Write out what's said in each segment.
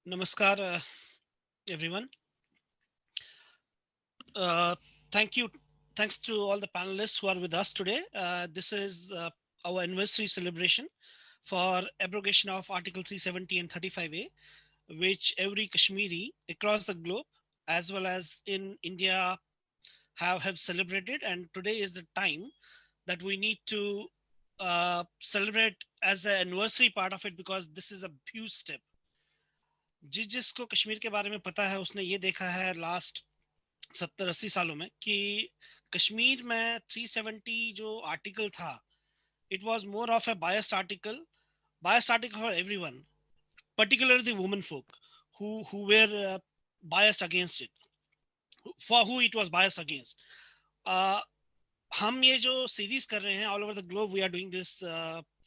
Namaskar, everyone. Uh, thank you. Thanks to all the panelists who are with us today. This is our anniversary celebration for abrogation of Article 370 and 35A, which every Kashmiri across the globe, as well as in India, have celebrated. And today is the time that we need to celebrate as an anniversary part of it, because this is a huge step. जिसको कश्मीर के बारे में पता है उसने ये देखा है लास्ट 70-80 सालों में कि कश्मीर में 370 जो आर्टिकल था, it was more of a biased article for everyone, particularly the women folk who were biased against it, for who it was biased against. हम ये जो सीरीज कर रहे हैं all over the globe, we are doing this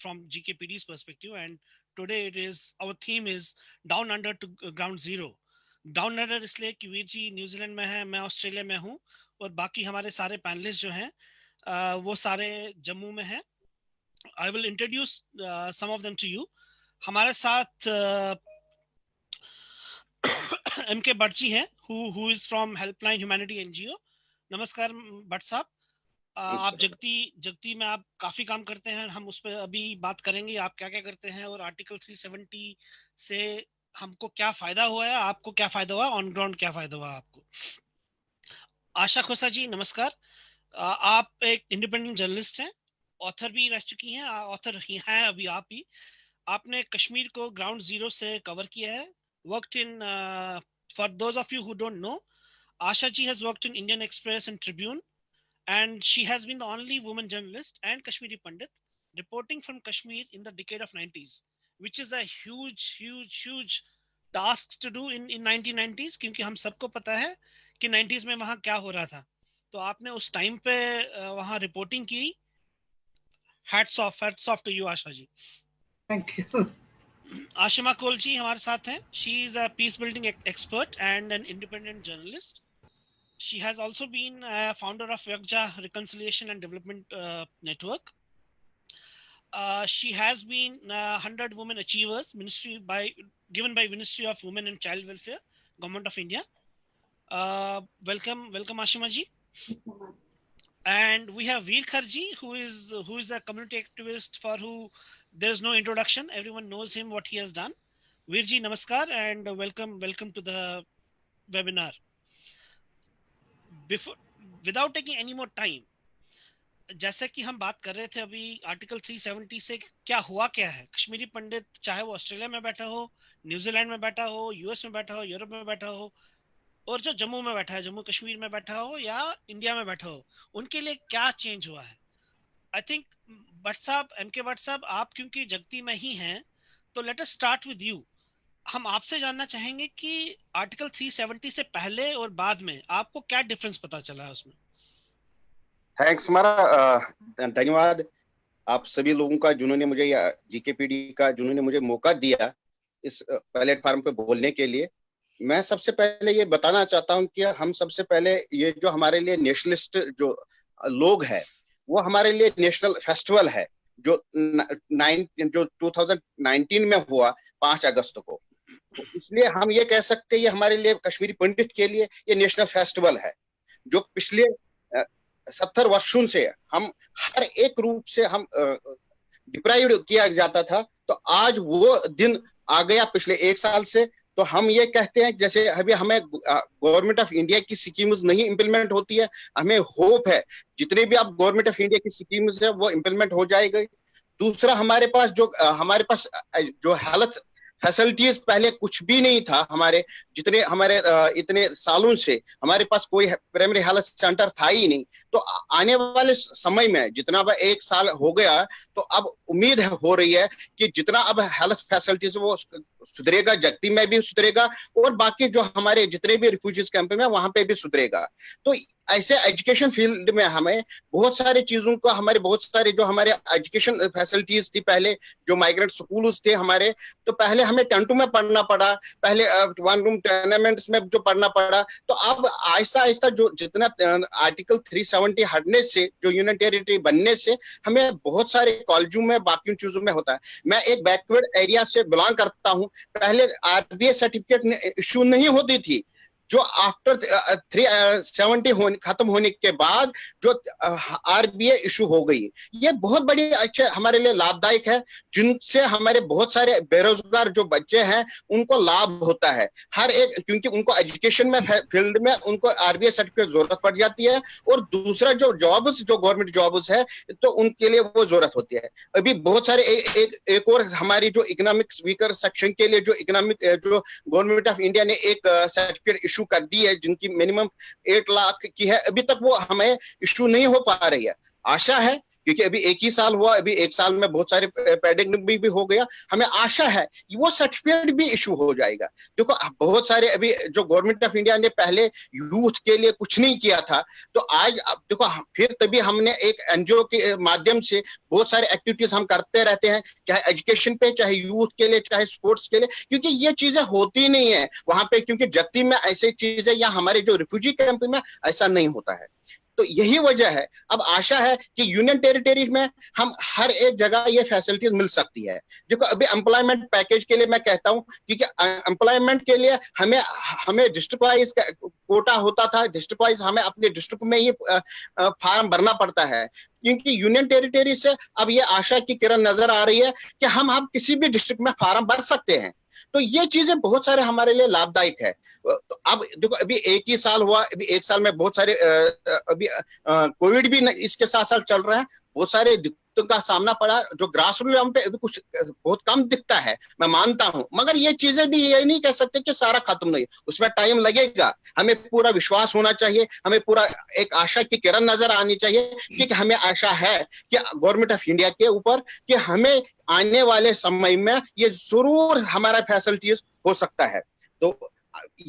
from GKPD's perspective, and today it is our theme is down under to ground zero. Down under इसलिए कि Veer ji New Zealand में है, मैं ऑस्ट्रेलिया में हूँ, और बाकी हमारे सारे पैनलिस्ट जो हैं वो सारे जम्मू में हैं. I will introduce some of them to you. हमारे साथ MK भट्ट जी हैं, who is from helpline humanity NGO. नमस्कार भट्ट साहब. आप जगती में आप काफी काम करते हैं, हम उस पर अभी बात करेंगे आप क्या क्या करते हैं और आर्टिकल 370 से हमको क्या फायदा हुआ है, आपको क्या फायदा हुआ, ऑन ग्राउंड क्या फायदा हुआ आपको. आशा खोसा जी नमस्कार. आप एक इंडिपेंडेंट जर्नलिस्ट हैं, ऑथर भी रह चुकी हैं, ऑथर ही हैं अभी आप ही. आपने कश्मीर को ग्राउंड जीरो से कवर किया है. Worked in, for those of you who don't know, Asha ji has worked in Indian Express and Tribune, and she has been the only woman journalist and Kashmiri Pandit reporting from Kashmir in the decade of 90s, which is a huge task to do in 1990s, क्योंकि हम सबको पता है कि 90s में वहाँ क्या हो रहा था. तो आपने उस टाइम पे वहाँ रिपोर्टिंग की. hats off to you Asha ji. Thank you. Ashima कोल जी हमारे साथ हैं. she is a peace building expert and an independent journalist. She has also been a founder of Yakja Reconciliation and Development Network. She has been 100 Women Achievers given by Ministry of Women and Child Welfare, Government of India. Welcome Ashima ji. Thank you so much. And we have Veer Kharji, who is a community activist for who there is no introduction. Everyone knows him, what he has done. Veer ji, namaskar and welcome to the webinar. Without taking any more time, जैसे कि हम बात कर रहे थे अभी article 370 से क्या हुआ क्या है. कश्मीरी पंडित चाहे वो ऑस्ट्रेलिया में बैठा हो, न्यूजीलैंड में बैठा हो, US में बैठा हो, यूरोप में बैठा हो, और जो जम्मू में बैठा है, जम्मू कश्मीर में बैठा हो या इंडिया में बैठा हो, उनके लिए क्या चेंज हुआ है. आई थिंक भट्ट साहब, MK भट्ट साहब, आप क्योंकि जगती में ही हैं, तो let us start with you. हम आपसे जानना चाहेंगे कि आर्टिकल 370 से पहले और बाद में आपको क्या डिफरेंस पता चला है उसमें. थैंक्स हमारा धन्यवाद आप सभी लोगों का जिन्होंने मुझे GKPD का जिन्होंने मुझे मौका दिया इस प्लेटफॉर्म पे बोलने के लिए. मैं सबसे पहले ये बताना चाहता हूं कि हम सबसे पहले ये जो हमारे लिए नेशनलिस्ट जो लोग हैं वो हमारे लिए नेशनल फेस्टिवल है जो 2019 में हुआ 5 अगस्त को. तो इसलिए हम ये कह सकते हैं ये हमारे लिए कश्मीरी पंडित के लिए ये नेशनल फेस्टिवल है जो पिछले 70 वर्षों से हम हर एक रूप से हम डिप्राइव्ड किया जाता था. तो आज वो दिन आ गया पिछले 1 साल से. तो हम ये कहते हैं जैसे अभी हमें गवर्नमेंट ऑफ इंडिया की स्कीम्स नहीं इम्प्लीमेंट होती है, हमें होप है जितने भी अब गवर्नमेंट ऑफ इंडिया की स्कीम्स है वो इम्प्लीमेंट हो जाएगी. दूसरा हमारे पास जो हेल्थ फैसिलिटीज पहले कुछ भी नहीं था. जितने हमारे इतने सालों से हमारे पास कोई प्राइमरी हेल्थ सेंटर था ही नहीं. तो आने वाले समय में जितना अब 1 साल हो गया तो अब उम्मीद हो रही है कि जितना अब हेल्थ फैसिलिटीज वो सुधरेगा, जगती में भी सुधरेगा और बाकी जो हमारे जितने भी रिफ्यूजीज कैंप में वहां पे भी सुधरेगा. तो ऐसे एजुकेशन फील्ड में हमें बहुत सारी चीजों को, हमारे बहुत सारे जो हमारे एजुकेशन फैसिलिटीज थी पहले, जो माइग्रेंट स्कूल्स थे हमारे, तो पहले हमें टेंटों में पढ़ना पड़ा, पहले वन रूम टेनेमेंट्स में जो पढ़ना पड़ा। तो अब आहिस्ता आहिस्ता जो जितना आर्टिकल 370 हटने से, जो यूनियन टेरिटरी बनने से, हमें बहुत सारे कॉलेजों में, बाकी चीजों में होता है। मैं एक बैकवर्ड एरिया से बिलोंग करता हूं, पहले आरबीए सर्टिफिकेट इश्यू नहीं होती थी, जो आफ्टर 370 खत्म होने के बाद जो आरबीए इशू हो गई, ये बहुत बड़ी अच्छे हमारे लिए लाभदायक है, जिनसे हमारे बहुत सारे बेरोजगार जो बच्चे हैं उनको लाभ होता है हर एक, क्योंकि उनको एजुकेशन में फील्ड में उनको आरबीए सर्टिफिकेट जरूरत पड़ जाती है, और दूसरा जो जॉब्स, जो गवर्नमेंट जॉब्स है, तो उनके लिए वो जरूरत होती है। अभी बहुत सारे एक और हमारी जो इकोनॉमिक्स वीकर सेक्शन के लिए जो इकोनॉमिक जो गवर्नमेंट ऑफ इंडिया ने एक सर्टिफिकेट इशू कर दी है, जिनकी मिनिमम 8 लाख की है, अभी तक वो हमें इशू नहीं हो पा रही है। आशा है, क्योंकि अभी 1 ही साल हुआ, अभी 1 साल में बहुत सारे पैंडेमिक भी हो गया, हमें आशा है कि वो सर्टिफिकेट भी इशू हो जाएगा। देखो बहुत सारे अभी जो गवर्नमेंट ऑफ इंडिया ने पहले यूथ के लिए कुछ नहीं किया था, तो आज देखो फिर तभी हमने एक एनजीओ के माध्यम से बहुत सारे एक्टिविटीज हम करते रहते हैं, चाहे एजुकेशन पे, चाहे यूथ के लिए, चाहे स्पोर्ट्स के लिए, क्योंकि ये चीजें होती नहीं है वहां पे, क्योंकि जत्ती में ऐसी चीजें या हमारे जो रिफ्यूजी कैंप में ऐसा नहीं होता है। तो यही वजह है। अब आशा है कि यूनियन टेरिटरी में हम हर एक जगह ये फैसिलिटीज मिल सकती है। देखो अभी एम्प्लॉयमेंट पैकेज के लिए मैं कहता हूं, क्योंकि एम्प्लॉयमेंट के लिए हमें डिस्ट्रिक्ट वाइज कोटा होता था, डिस्ट्रिक्ट वाइज हमें अपने डिस्ट्रिक्ट में ही फॉर्म भरना पड़ता है, क्योंकि यूनियन टेरिटरी से अब ये आशा की किरण नजर आ रही है कि हम किसी भी डिस्ट्रिक्ट में फॉर्म भर सकते हैं। तो ये चीजें बहुत सारे हमारे लिए लाभदायक है। तो अब देखो अभी 1 ही साल हुआ, अभी 1 साल में बहुत सारे अभी कोविड भी इसके साथ साथ चल रहा है, बहुत सारे दिक्कतों का सामना पड़ा, जो ग्रास रूट लेवल पे अभी कुछ बहुत कम दिखता है, मैं मानता हूं, मगर ये चीजें भी ये नहीं कह सकते कि सारा खत्म नहीं, उसमें टाइम लगेगा। हमें पूरा विश्वास होना चाहिए, हमें पूरा एक आशा की किरण नजर आनी चाहिए, क्योंकि हमें आशा है कि गवर्नमेंट ऑफ इंडिया के ऊपर कि हमें आने वाले समय में ये जरूर हमारा फैसिलिटीज हो सकता है। तो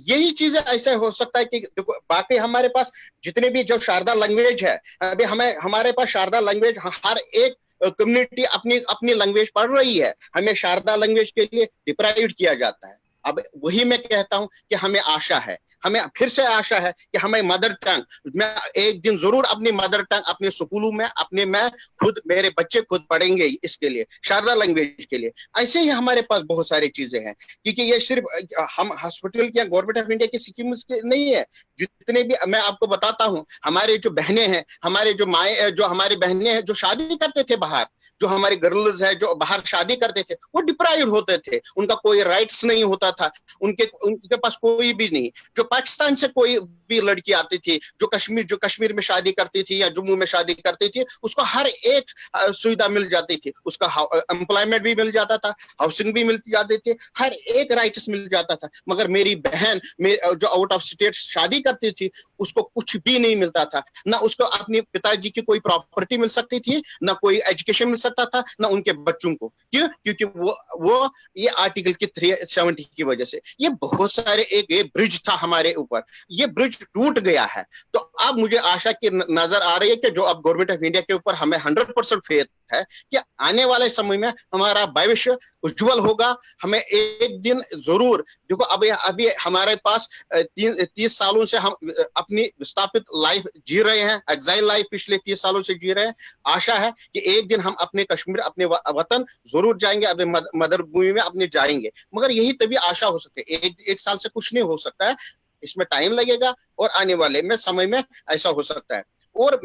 यही चीजें ऐसे हो सकता है कि देखो बाकी हमारे पास जितने भी जो शारदा लैंग्वेज है, अभी हमारे पास शारदा लैंग्वेज हर एक कम्युनिटी अपनी अपनी लैंग्वेज पढ़ रही है, हमें शारदा लैंग्वेज के लिए डिप्राइव्ड किया जाता है। अब वही मैं कहता हूं कि हमें आशा है, हमें फिर से आशा है कि हमें मदर टंग, मैं एक दिन जरूर अपनी मदर टंग अपने स्कूलों में अपने मैं खुद, मेरे बच्चे खुद पढ़ेंगे इसके लिए, शारदा लैंग्वेज के लिए। ऐसे ही हमारे पास बहुत सारी चीजें हैं, क्योंकि ये सिर्फ हम हॉस्पिटल या गवर्नमेंट ऑफ इंडिया की स्कीम नहीं है, जितने भी मैं आपको बताता हूँ, हमारे जो बहनें हैं, हमारे जो माए, जो हमारी बहनें हैं जो शादी करते थे बाहर, जो हमारे गर्ल्स है जो बाहर शादी करते थे, वो डिप्राइव्ड होते थे, उनका कोई राइट्स नहीं होता था, उनके पास कोई भी नहीं। जो पाकिस्तान से कोई भी लड़की आती थी, जो कश्मीर में शादी करती थी या जम्मू में शादी करती थी, उसको हर एक सुविधा मिल जाती थी, उसका एम्प्लॉयमेंट भी मिल जाता था, हाउसिंग भी मिल जाती थी, हर एक राइट्स मिल जाता था। मगर मेरी बहन जो आउट ऑफ स्टेट शादी करती थी, उसको कुछ भी नहीं मिलता था, ना उसको अपने पिताजी की कोई प्रॉपर्टी मिल सकती थी, ना कोई एजुकेशन मिल सकता था, ना उनके बच्चों को। क्यों? क्योंकि वो ये आर्टिकल की 370 की वजह से ये बहुत सारे एक ब्रिज था हमारे ऊपर, ये ब्रिज टूट गया है। तो अब मुझे आशा की नजर आ रही है कि जो अब गवर्नमेंट ऑफ इंडिया के ऊपर हमें 100% फेथ है कि आने वाले समय में हमारा भविष्य उज्जवल होगा। हमें एक दिन जरूर, देखो अभी हमारे पास 30 सालों से हम अपनी विस्थापित लाइफ जी रहे हैं, एग्जाइल लाइफ पिछले 30 सालों से जी रहे हैं। आशा है कि एक दिन हम अपने कश्मीर, अपने वतन जरूर जाएंगे, अपने मदर भूमि में अपने जाएंगे, मगर यही तभी आशा हो सकती है। एक साल से कुछ नहीं हो सकता है, इसमें टाइम लगेगा और आने वाले में समय में ऐसा हो सकता है। और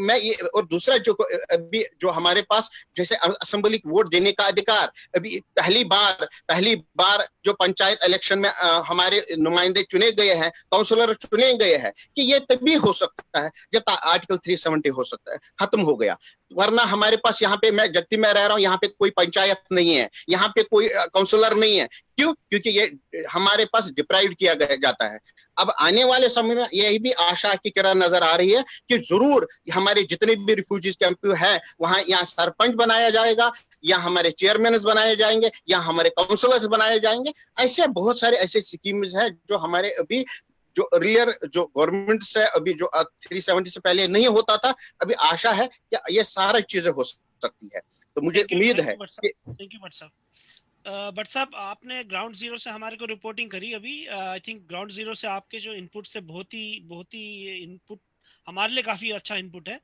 दूसरा जो अभी जो हमारे पास जैसे असेंबली वोट देने का अधिकार, अभी पहली बार जो पंचायत इलेक्शन में हमारे नुमाइंदे चुने गए हैं, काउंसलर चुने गए हैं, कि ये तभी हो सकता है जब आर्टिकल 370 हो सकता है खत्म हो गया। वरना हमारे पास यहाँ पे, मैं जगती में रह रहा हूँ, यहाँ पे कोई पंचायत नहीं है, यहाँ पे कोई काउंसलर नहीं है। क्यों? क्योंकि ये हमारे पास डिप्राइव्ड किया जाता है। अब आने वाले समय में यही भी आशा की किरण नजर आ रही है कि जरूर हमारे जितने भी रिफ्यूजीज कैंप है, वहां यहाँ सरपंच बनाया जाएगा, या हमारे चेयरमैन बनाए जाएंगे, या हमारे काउंसलर्स बनाए जाएंगे। ऐसे बहुत सारे ऐसे स्कीम्स हैं जो हमारे अभी जो अर्लियर जो गवर्नमेंट से अभी जो 370 से पहले नहीं होता था, अभी आशा है कि ये सारी चीजें हो सकती है। तो मुझे उम्मीद है कि थैंक यू भट्ट साहब। भट्ट साहब, आपने ग्राउंड जीरो से हमारे को रिपोर्टिंग करी अभी। आई थिंक ग्राउंड जीरो से आपके जो इनपुट से बहुत ही इनपुट हमारे लिए काफी अच्छा इनपुट है।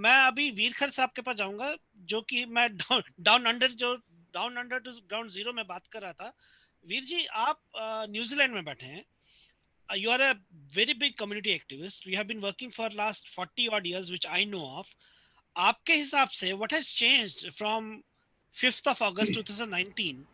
मैं अभी वीरखर साहब के पास जाऊंगा, जो कि मैं down under to ground zero में बात कर रहा था। वीर जी, आप न्यूजीलैंड में बैठे हैं। You are a very big community activist. We have been working for last 40 odd years, which I know of. आपके हिसाब से what has changed from 5th of August 2019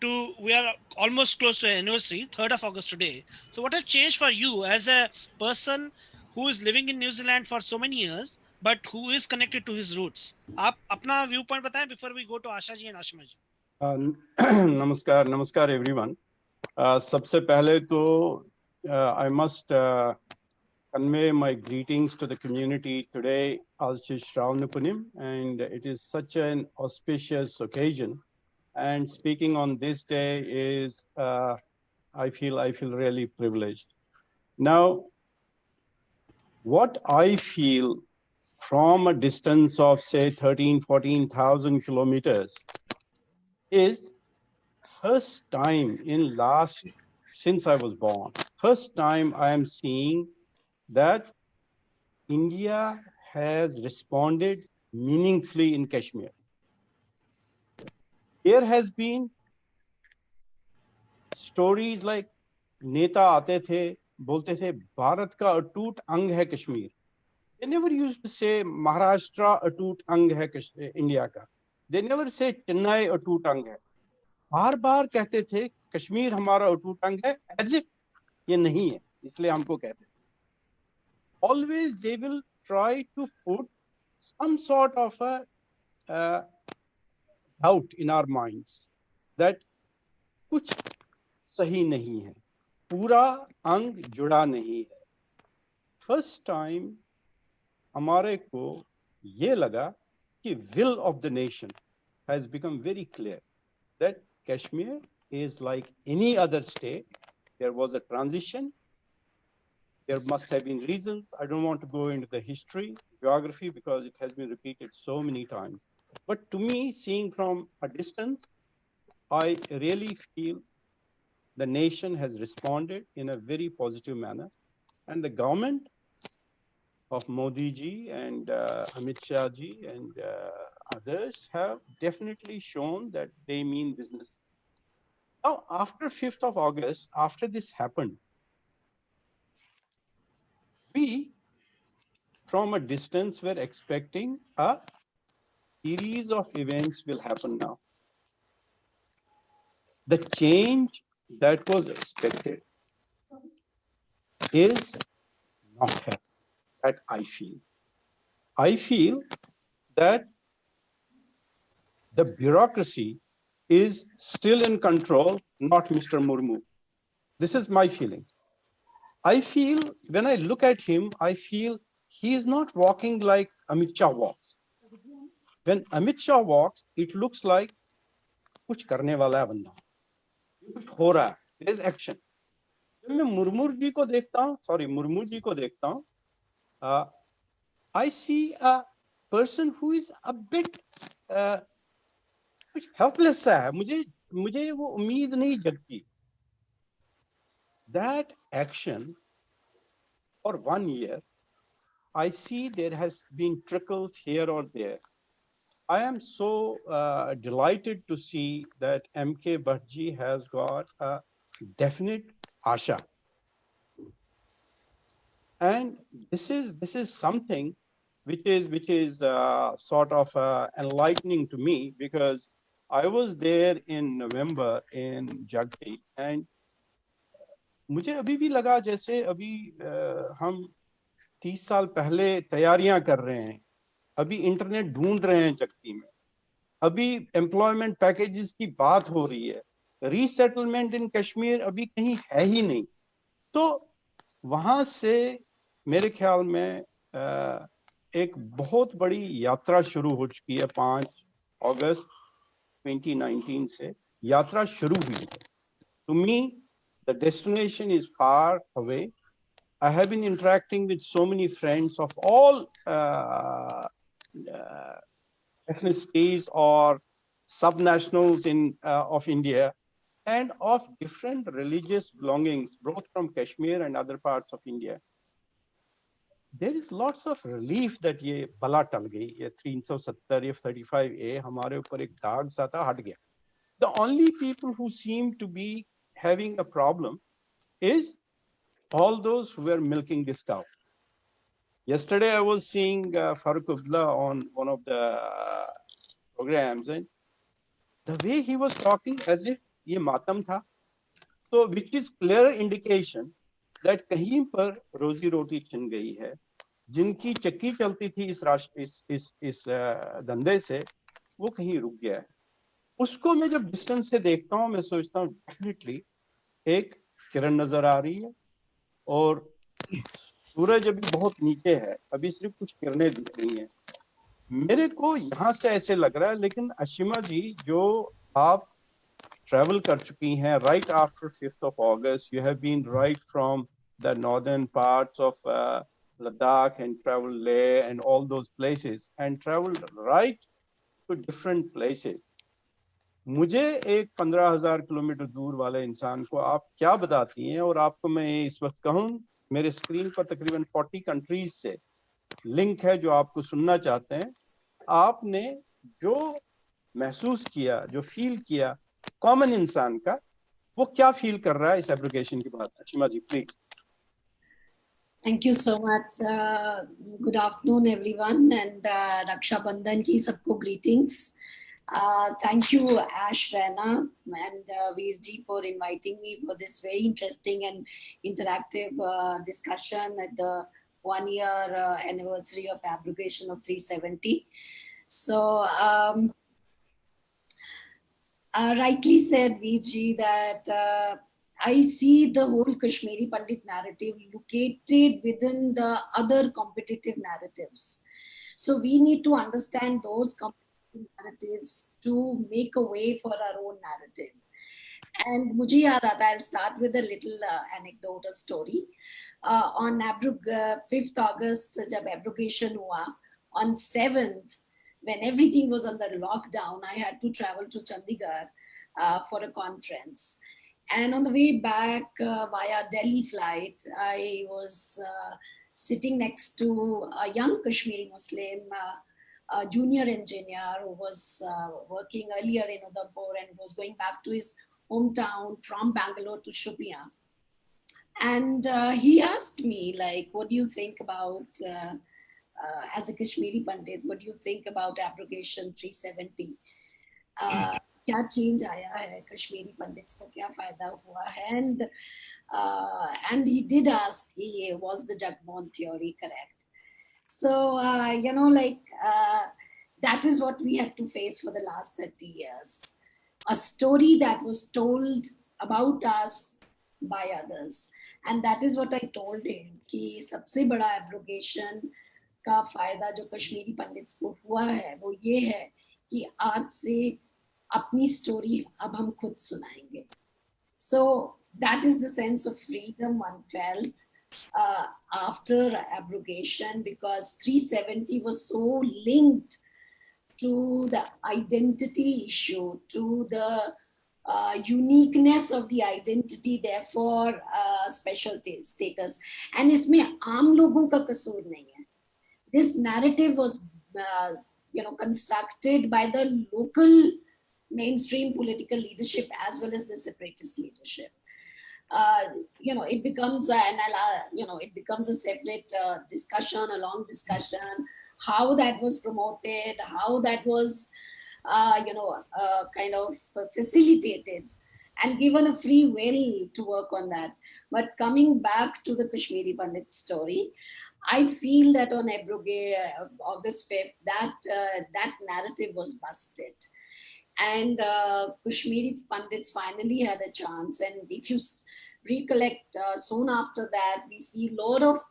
to we are almost close to anniversary 3rd of August today? So what has changed for you as a person who is living in New Zealand for so many years but who is connected to his roots? आप अपना viewpoint बताएं before we go to Asha ji and Ashima ji. नमस्कार everyone. सबसे पहले तो I must convey my greetings to the community today as Shravanapunim, and it is such an auspicious occasion. And speaking on this day is, I feel really privileged. Now, what I feel from a distance of say 14,000 kilometers is first time in since I was born, first time I am seeing that India has responded meaningfully in Kashmir. There has been stories like नेता आते थे, बोलते थे भारत का अटूट अंग है Kashmir. They never used to say Maharashtra अटूट अंग है इंडिया का. They never say चेन्नई अटूट अंग है. बार बार कहते थे कश्मीर हमारा अटूट अंग है, as if ये नहीं है, इसलिए हमको कहते थे. Always they will try to put some sort of a doubt in our minds that कुछ सही नहीं है, पूरा अंग जुड़ा नहीं है. First time हमारे को ये लगा कि will of the nation has become very clear that Kashmir is like any other state. There was a transition. There must have been reasons. I don't want to go into the history, geography, because it has been repeated so many times. But to me, seeing from a distance, I really feel the nation has responded in a very positive manner. And the government of Modi ji and Amit Shah ji and others have definitely shown that they mean business. Now, after 5th of August, after this happened, we, from a distance, were expecting a series of events will happen now. The change that was expected is not happening, that I feel. I feel that the bureaucracy is still in control, not Mr. Murmu. This is my feeling. I feel, when I look at him, I feel he is not walking like Amit Shah walks. When Amit Shah walks, it looks like कुछ करने वाला है बंदा, कुछ हो रहा है, there is action. जब मैं मुर्मू जी को देखता हूँ, I see a person who is a bit कुछ helpless सा है. मुझे वो उम्मीद नहीं जगती. That action for 1 year, I see there has been trickles here or there. I am so delighted to see that MK Bhattji has got a definite asha. And this is something which is sort of enlightening to me, because I was there in November in Jagti, and मुझे अभी भी लगा जैसे अभी हम 30 साल पहले तैयारियां कर रहे हैं, अभी इंटरनेट ढूंढ रहे हैं जगती में, अभी एम्प्लॉयमेंट पैकेजेस की बात हो रही है, रीसेटलमेंट इन कश्मीर अभी कहीं है ही नहीं. तो वहां से मेरे ख्याल में एक बहुत बड़ी यात्रा शुरू हो चुकी है. 5 अगस्त 2019 से यात्रा शुरू हुई है. To me the destination is far away, I have been interacting with so many friends of all ethnicities or subnationals of India and of different religious belongings, both from Kashmir and other parts of India. There is lots of relief that ये बला टल गई, ये 370 या 35A हमारे ऊपर एक दाग सा था, हट गया. The only people who seem to be having a problem is all those who were milking this cow. Yesterday, I was seeing Farooq Abdullah on one of the programs, and the way he was talking as if ये मातम था, so which is clear indication that कहीं पर रोजी रोटी छिन गई है, जिनकी चक्की चलती थी इस धंधे से, वो कहीं रुक गया है. उसको मैं जब डिस्टेंस से देखता हूँ, मैं सोचता हूँ डेफिनेटली एक किरण नजर आ रही है और सूरज अभी बहुत नीचे है, अभी सिर्फ कुछ किरणें दिख रही हैं. मेरे को यहाँ से ऐसे लग रहा है, लेकिन अशिमा जी जो आप ट्रैवल कर चुकी हैं right after 5th of August, you have been right from the northern parts of Ladakh and traveled Leh and all those places and traveled right to different places. मुझे एक 15,000 किलोमीटर दूर वाले इंसान को आप क्या बताती हैं, और आपको मैं इस वक्त कहूँ मेरे स्क्रीन पर तकरीबन 40 कंट्रीज से लिंक है जो आपको सुनना चाहते हैं. आपने जो महसूस किया, जो फील किया कॉमन इंसान का, वो क्या फील कर रहा है इस एप्लीकेशन के बाद? अशिमा जी please. Thank you so much. Good afternoon, everyone, and Raksha Bandhan ki sabko greetings. Thank you, Ash, Rana, and Veerji for inviting me for this very interesting and interactive discussion at the 1-year anniversary of abrogation of 370. So, rightly said, Veerji, that I see the whole Kashmiri Pandit narrative located within the other competitive narratives. So we need to understand those competitive narratives to make a way for our own narrative. And mujhe yaad aata, I'll start with a little anecdote, a story. On 5th August, jab abrogation hua, on 7th, when everything was under lockdown, I had to travel to Chandigarh for a conference. And on the way back via Delhi flight, I was sitting next to a young Kashmiri Muslim, a junior engineer who was working earlier in Udhampur and was going back to his hometown from Bangalore to Shopian. And he asked me, like, what do you think about, as a Kashmiri Pandit, what do you think about abrogation 370? क्या change आया है Kashmiri pandits को, क्या फायदा हुआ है? And he did ask, was the Jagmohan theory correct? So that is what we had to face for the last 30 years, a story that was told about us by others. And that is what I told him, कि सबसे बड़ा abrogation का फायदा जो Kashmiri pandits को हुआ है वो ये है कि आज से अपनी स्टोरी अब हम खुद सुनाएंगे. So that is the sense of freedom one felt after abrogation, because 370 was so linked to the identity issue, to the uniqueness of the identity, therefore special status. And इसमें आम लोगों का कसूर नहीं है. This narrative was constructed by the local mainstream political leadership as well as the separatist leadership. It becomes it becomes a separate discussion, a long discussion, how that was promoted, how that was kind of facilitated and given a free will to work on that. But coming back to the Kashmiri Pandit story, I feel that on August 5th, that narrative was busted. And Kashmiri Pandits finally had a chance. And if you recollect, soon after that, we see a lot of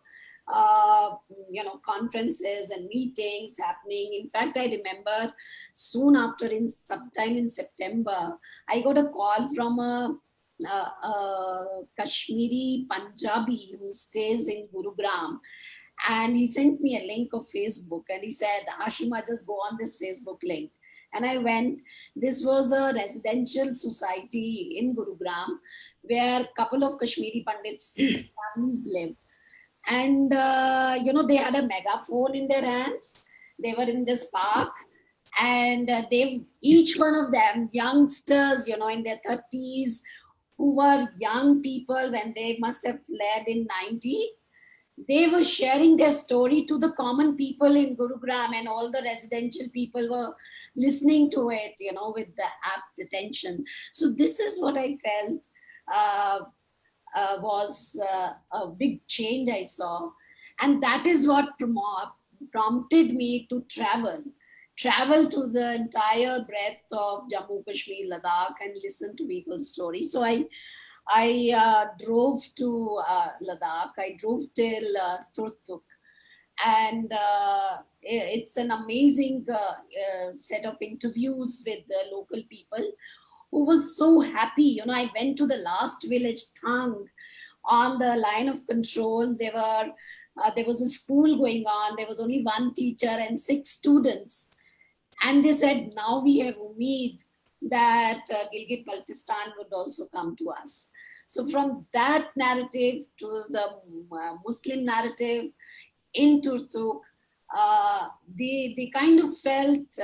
conferences and meetings happening. In fact, I remember soon after, sometime in September, I got a call from a Kashmiri Punjabi who stays in Gurugram, and he sent me a link of Facebook, and he said, Ashima, just go on this Facebook link. And I went. This was a residential society in Gurugram where a couple of Kashmiri Pandits families live. And, they had a megaphone in their hands. They were in this park, and each one of them, youngsters, in their 30s, who were young people when they must have fled in 90, they were sharing their story to the common people in Gurugram, and all the residential people were listening to it, with the apt attention. So this is what I felt was a big change I saw. And that is what prompted me to travel to the entire breadth of Jammu, Kashmir, Ladakh, and listen to people's stories. So I drove to Ladakh. I drove till Turtuk, and it's an amazing set of interviews with the local people who was so happy. I went to the last village, Thang, on the line of control. There was a school going on. There was only one teacher and 6 students, and they said, now we have umeed that Gilgit-Baltistan would also come to us. So from that narrative to the Muslim narrative in Turtuk, they kind of felt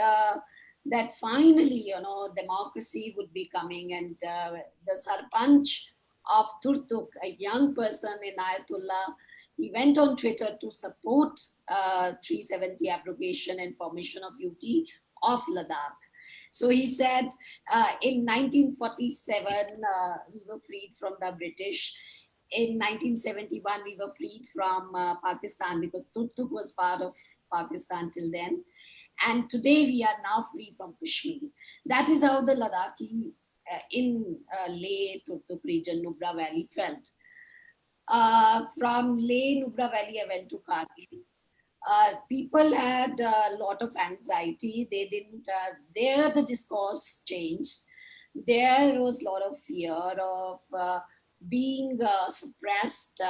that finally, democracy would be coming. And the Sarpanch of Turtuk, a young person in Ayatollah, he went on Twitter to support 370 abrogation and formation of UT of Ladakh. So he said, in 1947, we were freed from the British. In 1971, we were freed from Pakistan, because Turtuk was part of Pakistan till then. And today we are now free from Kashmir. That is how the Ladakhi in Leh, Turtuk region, Nubra Valley felt. From Leh, Nubra Valley, I went to Kargil. People had a lot of anxiety. They didn't, there the discourse changed. There was a lot of fear of being suppressed.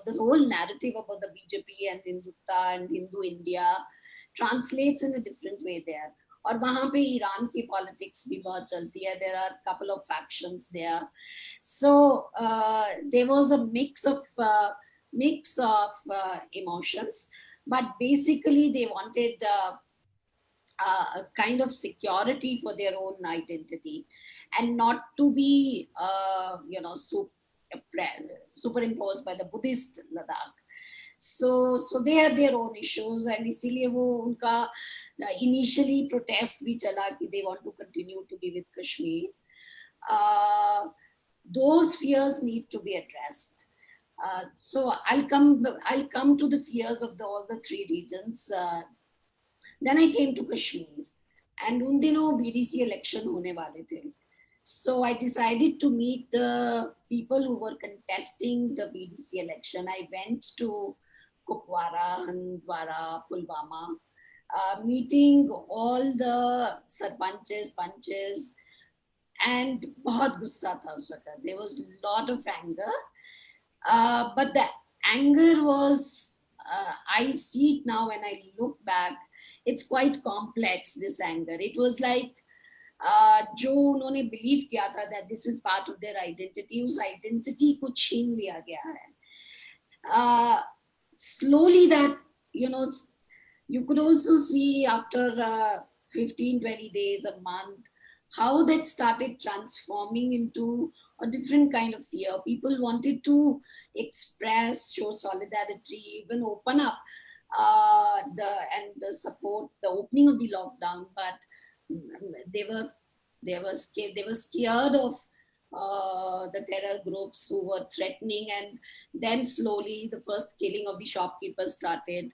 This whole narrative about the BJP and Hindutva and Hindu India translates in a different way there. और वहाँ पे Iran की politics भी बहुत चलती है. There are a couple of factions there. So there was a mix of emotions, but basically they wanted a kind of security for their own identity, and not to be superimposed by the Buddhist Ladakh. So they had their own issues, and इसीलिए वो उनका initially protest भी चला कि they want to continue to be with Kashmir. Those fears need to be addressed. So I'll come to the fears of all the 3 regions. Then I came to Kashmir, and उन दिनों BDC election होने वाले थे. So I decided to meet the people who were contesting the BDC election. I went to Kupwara, Handwara, Pulwama, meeting all the sarpanches, panches, and बहुत गुस्सा था उस वक्त. There was a lot of anger, but the anger was, I see it now when I look back, it's quite complex, this anger. It was like जो उन्होंने believe किया था that this is part of their identity, उस identity को छीन लिया गया है. Slowly that, you could also see after 15-20 days, a month, how that started transforming into a different kind of fear. People wanted to express, show solidarity, even open up the support, the opening of the lockdown, but they were scared of the terror groups who were threatening, and then slowly the first killing of the shopkeepers started.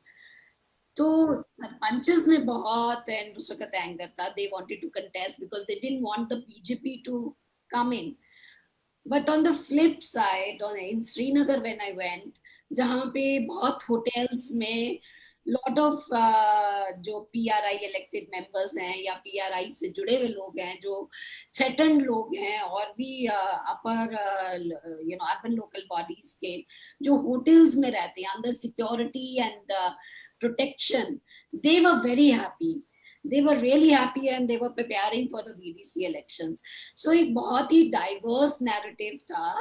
So sarpanches में बहुत and उस वक्त anger था. They wanted to contest because they didn't want the BJP to come in. But on the flip side, in Srinagar when I went, जहाँ पे बहुत hotels में lot of जो PRI elected members हैं या PRI से जुड़े हुए लोग हैं, जो threatened लोग हैं, और भी upper urban local bodies के जो hotels में रहते हैं under security and protection, they were very happy. They were really happy and they were preparing for the VDC elections. So एक बहुत ही diverse narrative था.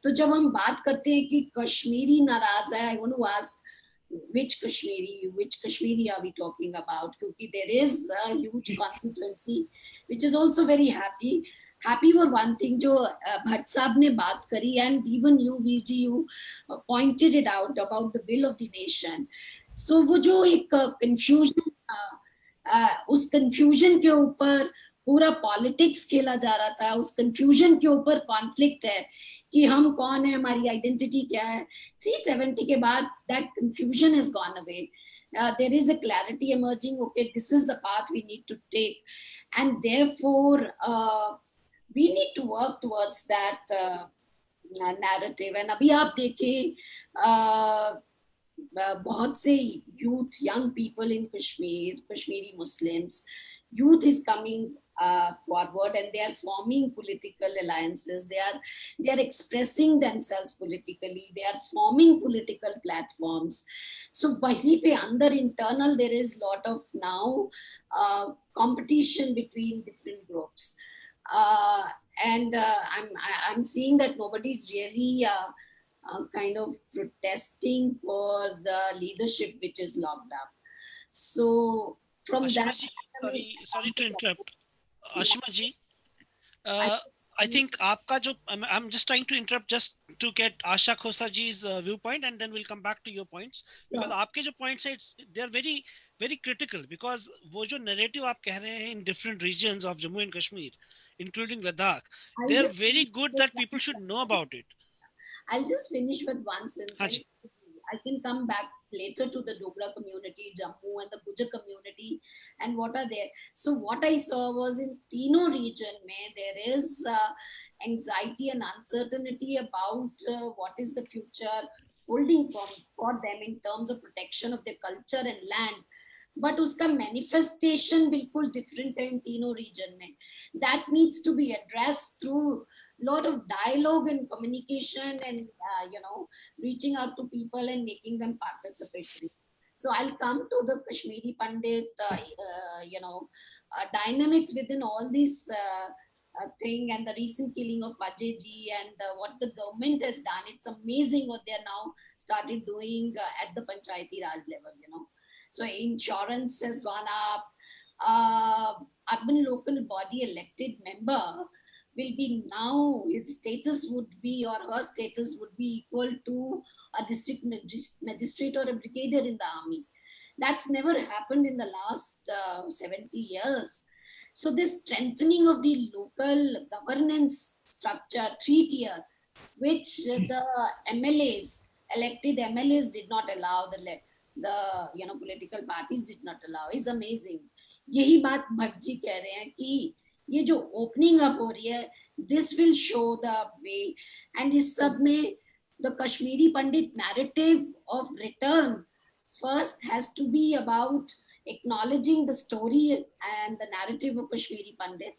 तो जब हम बात करते हैं कि कश्मीरी नाराज है, I want to ask which Kashmiri are we talking about? Because there is a huge constituency which is also very happy. Happy for one thing, जो भट्ट साहब ने बात करी, and even you, VG, you pointed it out about the will of the nation. So वो जो एक confusion था, उस confusion के ऊपर पूरा politics खेला जा रहा था, उस confusion के ऊपर conflict है कि हम कौन है, हमारी आइडेंटिटी क्या है. 370 के बाद that confusion has gone away. There is a clarity emerging. Okay, this is the path we need to take, and therefore we need to work towards that narrative. And अभी आप देखें बहुत से youth, young people in Kashmir, Kashmiri Muslims, youth is coming forward and they are forming political alliances. They are expressing themselves politically. They are forming political platforms. So wahi pe andar internal there is lot of now competition between different groups, and I'm seeing that nobody's really kind of protesting for the leadership which is locked up. So from Ashima that, ji, sorry to interrupt. Ashima ji, I think आपका जो I'm just trying to interrupt just to get Asha Khosa ji's viewpoint, and then we'll come back to your points, because आपके जो points है, they are very very critical, because वो जो narrative आप कह रहे हैं in different regions of Jammu and Kashmir, including Ladakh, they are very good that people should know about it. I'll just finish with one sentence. I can come back later to the Dogra community, Jammu, and the Gujar community, and what are there. So what I saw was in Tino region, there is anxiety and uncertainty about what is the future holding for them in terms of protection of their culture and land. But uska manifestation bilkul different है in तीनों region में. That needs to be addressed through lot of dialogue and communication, and reaching out to people and making them participatory. So I'll come to the Kashmiri Pandit, dynamics within all this thing, and the recent killing of Ajay ji, and what the government has done. It's amazing what they are now started doing at the Panchayati Raj level. So insurance has gone up. Urban local body elected member will be now, his status would be, or her status would be equal to a district magistrate or a brigadier in the army. That's never happened in the last 70 years. So this strengthening of the local governance structure, 3-tier, which the MLAs, elected MLAs did not allow, the political parties did not allow, is amazing. यही बात भट्ट जी कह रहे हैं कि ये जो opening up हो रही है, this will show the way, and इस सब में the Kashmiri Pandit narrative of return first has to be about acknowledging the story and the narrative of Kashmiri Pandit.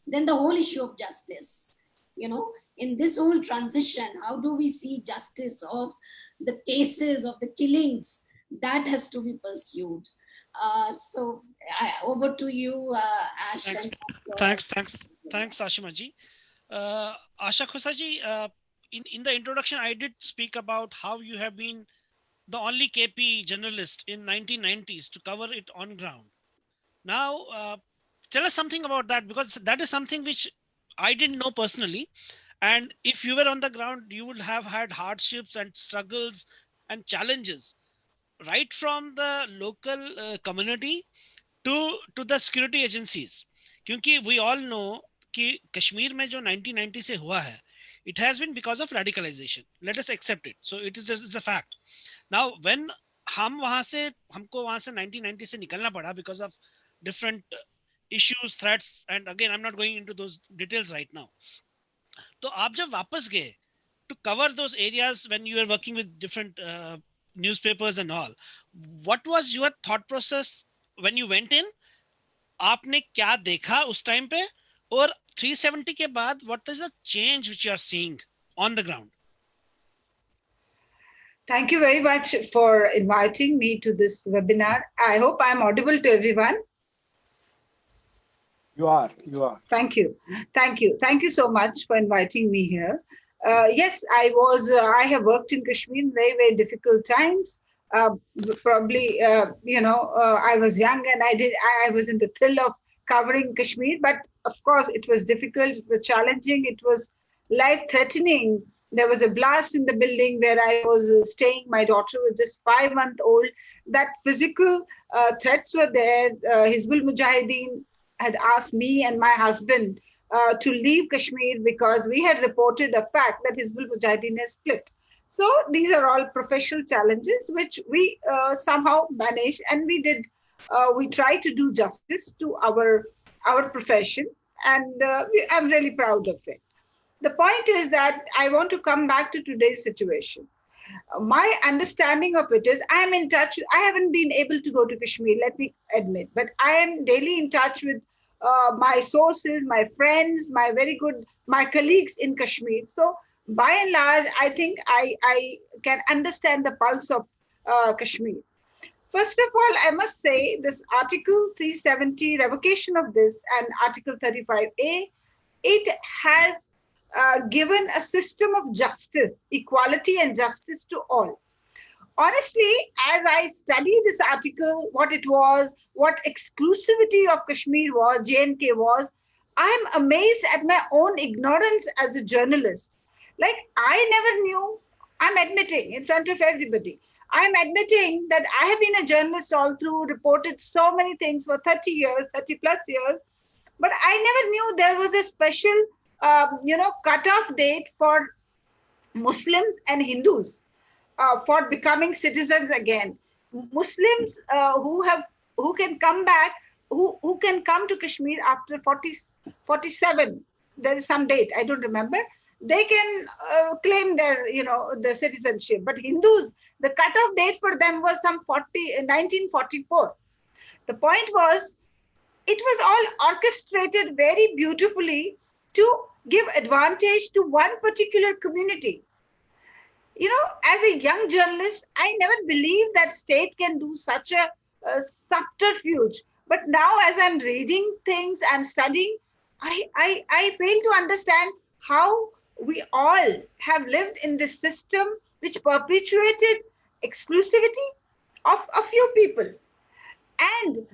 Then the whole issue of justice, in this whole transition, how do we see justice of the cases of the killings? That has to be pursued. So over to you, Ash. Thanks, Ashima ji. Asha Khosa ji, in the introduction, I did speak about how you have been the only KP journalist in 1990s to cover it on ground. Now, tell us something about that, because that is something which I didn't know personally. And if you were on the ground, you would have had hardships and struggles and challenges, right from the local community to the security agencies. Because we all know कि कश्मीर में जो 1990 से हुआ है, it has been because of radicalization. Let us accept it. So it's a fact. Now when हमको वहां से 1990 से निकलना पड़ा because of different issues, threats, and again I'm not going into those details right now. तो आप जब वापस गए to cover those areas when you were working with different newspapers and all. What was your thought process when you went in? आपने क्या देखा उस time पे, और 370 के बाद what is the change which you are seeing on the ground? Thank you very much for inviting me to this webinar. I hope I'm audible to everyone. You are. You are. Thank you. Thank you. Thank you so much for inviting me here. Yes, I have worked in Kashmir in very, very difficult times. Probably, I was young and I was in the thrill of covering Kashmir, but of course it was difficult, it was challenging, it was life-threatening. There was a blast in the building where I was staying. My daughter was just 5 months old. That physical threats were there. Hizbul Mujahideen had asked me and my husband to leave Kashmir because we had reported a fact that Hizbul Mujahideen has split. So these are all professional challenges which we somehow managed, and we did. We tried to do justice to our profession, and I'm really proud of it. The point is that I want to come back to today's situation. My understanding of it is I am in touch. I haven't been able to go to Kashmir, let me admit, but I am daily in touch with my sources, my friends, my colleagues in Kashmir. So by and large, I think I can understand the pulse of Kashmir. First of all, I must say this Article 370 revocation of this and Article 35A, it has given a system of justice, equality and justice to all. Honestly, as I study this article, what it was, what exclusivity of Kashmir was, J&K was, I'm amazed at my own ignorance as a journalist. Like, I never knew, I'm admitting in front of everybody, I'm admitting that I have been a journalist all through, reported so many things for 30 years, 30 plus years, but I never knew there was a special, cutoff date for Muslims and Hindus for becoming citizens again. Muslims who can come back, who can come to Kashmir after 47. There is some date, I don't remember. They can claim their, the citizenship. But Hindus, the cutoff date for them was 1944. The point was, it was all orchestrated very beautifully to give advantage to one particular community. As a young journalist, I never believed that state can do such a subterfuge. But now, as I'm reading things, I'm studying, I fail to understand how we all have lived in this system which perpetuated exclusivity of a few people and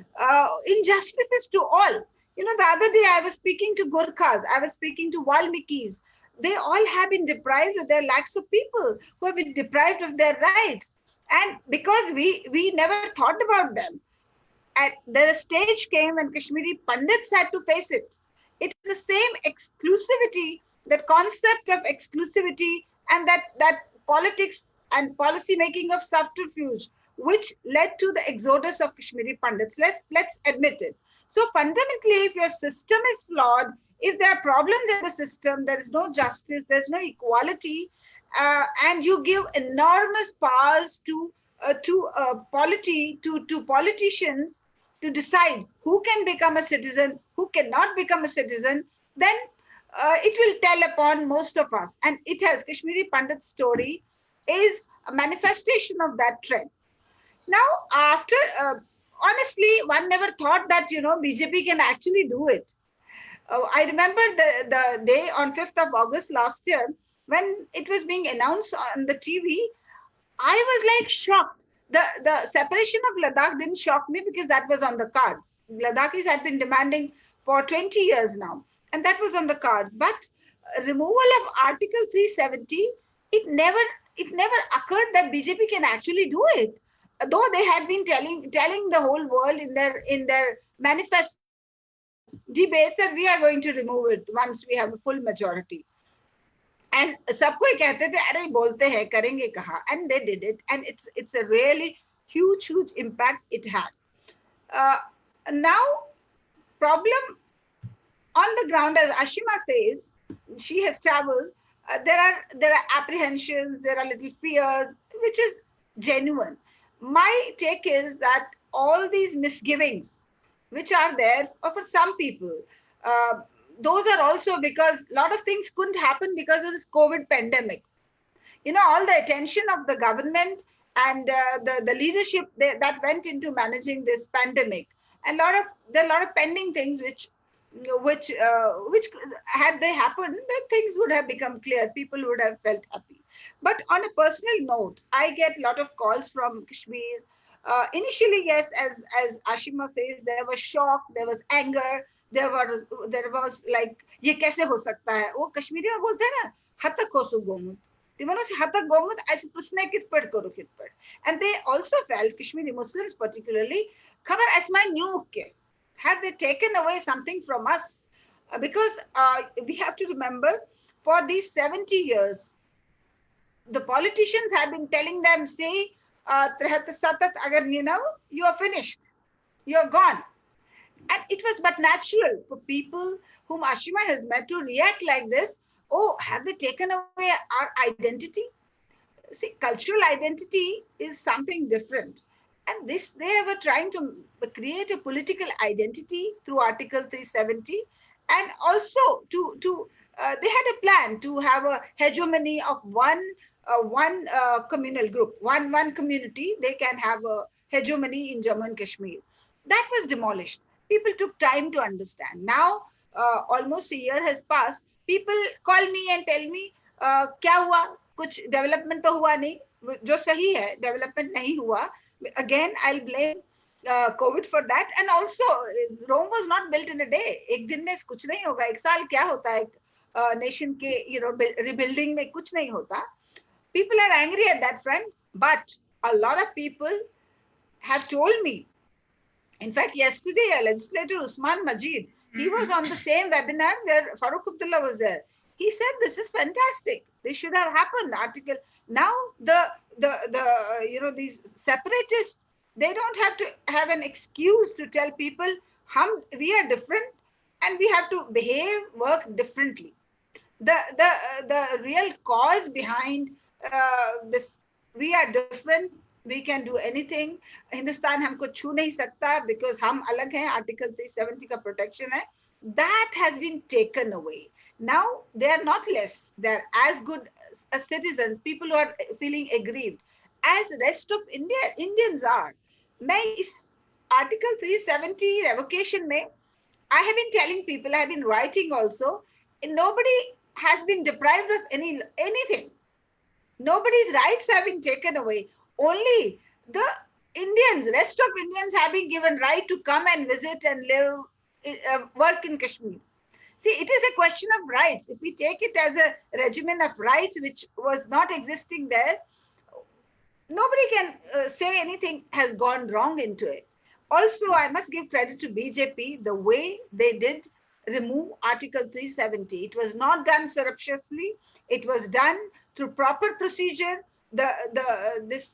injustices to all. The other day I was speaking to Gurkhas, I was speaking to Valmikis. They all have been deprived of their lakhs of people who have been deprived of their rights. And because we never thought about them, and there a stage came when Kashmiri Pandits had to face it. It is the same exclusivity, that concept of exclusivity and that politics and policy making of subterfuge, which led to the exodus of Kashmiri Pandits. Let's admit it. So fundamentally, if your system is flawed, if there are problems in the system, there is no justice, there is no equality, and you give enormous powers to politicians to decide who can become a citizen, who cannot become a citizen, then it will tell upon most of us. And it has, Kashmiri Pandit's story is a manifestation of that trend. Now, after, honestly, one never thought that, BJP can actually do it. I remember the day on 5th of August last year, when it was being announced on the TV, I was like shocked. The separation of Ladakh didn't shock me because that was on the cards. Ladakhis had been demanding for 20 years now, and that was on the cards. But removal of Article 370, it never occurred that BJP can actually do it. Though they had been telling the whole world in their manifesto debates that we are going to remove it once we have a full majority. And सबको ही कहते थे अरे बोलते हैं करेंगे कहाँ, and they did it, and it's a really huge impact it had. Now problem on the ground, as Ashima says, she has traveled. There are apprehensions, there are little fears, which is genuine. My take is that all these misgivings which are there for some people, uh, those are also because a lot of things couldn't happen because of this COVID pandemic. All the attention of the government and the leadership that went into managing this pandemic, and there are a lot of pending things which had they happened, then things would have become clear, people would have felt happy. But on a personal note, I get a lot of calls from Kashmir. Initially, yes, as Ashima says, there was shock, there was anger, there was like, ये कैसे हो सकता है, वो कश्मीरी में बोलते हैं ना, हतक हो सुगोमुत, तिमनो से हतक गोमुत ऐसे पूछने कितपड़ करो कितपड़. And they also felt, Kashmiri Muslims particularly, खबर ऐसमाय न्यू के, have they taken away something from us? Because we have to remember, for these 70 years, the politicians have been telling them, say, agar you are finished, you are gone. And it was but natural for people whom Ashima has met to react like this. Oh, have they taken away our identity? See, cultural identity is something different. And this, they were trying to create a political identity through Article 370. And also they had a plan to have a hegemony of one communal group, one community. They can have a hegemony in Jammu and Kashmir. That was demolished. People took time to understand. Now, almost a year has passed. People call me and tell me, क्या हुआ, कुछ development तो हुआ नहीं, जो सही है, development नहीं हुआ. Again, I'll blame COVID for that. And also, Rome was not built in a day. एक दिन में कुछ नहीं होगा. एक साल क्या होता है नेशन के rebuilding में, कुछ नहीं होता. People are angry at that front, but a lot of people have told me. In fact, yesterday, a legislator, Usman Majid, he was on the same webinar where Farooq Abdullah was there. He said, this is fantastic. This should have happened. Article. Now, these separatists, they don't have to have an excuse to tell people, we are different and we have to work differently. The real cause behind this, we are different, we can do anything, Hindustan हमको छू नहीं सकता because हम अलग हैं, Article 370 का protection है, that has been taken away. Now they are not less, they are as good a citizens, people who are feeling aggrieved as rest of Indians are. मैं इस Article 370 revocation में, I have been telling people, I have been writing also, nobody has been deprived of anything. Nobody's rights have been taken away. Only the Indians, rest of Indians have been given right to come and visit and live, work in Kashmir. See, it is a question of rights. If we take it as a regimen of rights which was not existing there, nobody can say anything has gone wrong into it. Also, I must give credit to BJP, the way they did remove Article 370. It was not done surreptitiously. It was done through proper procedure. This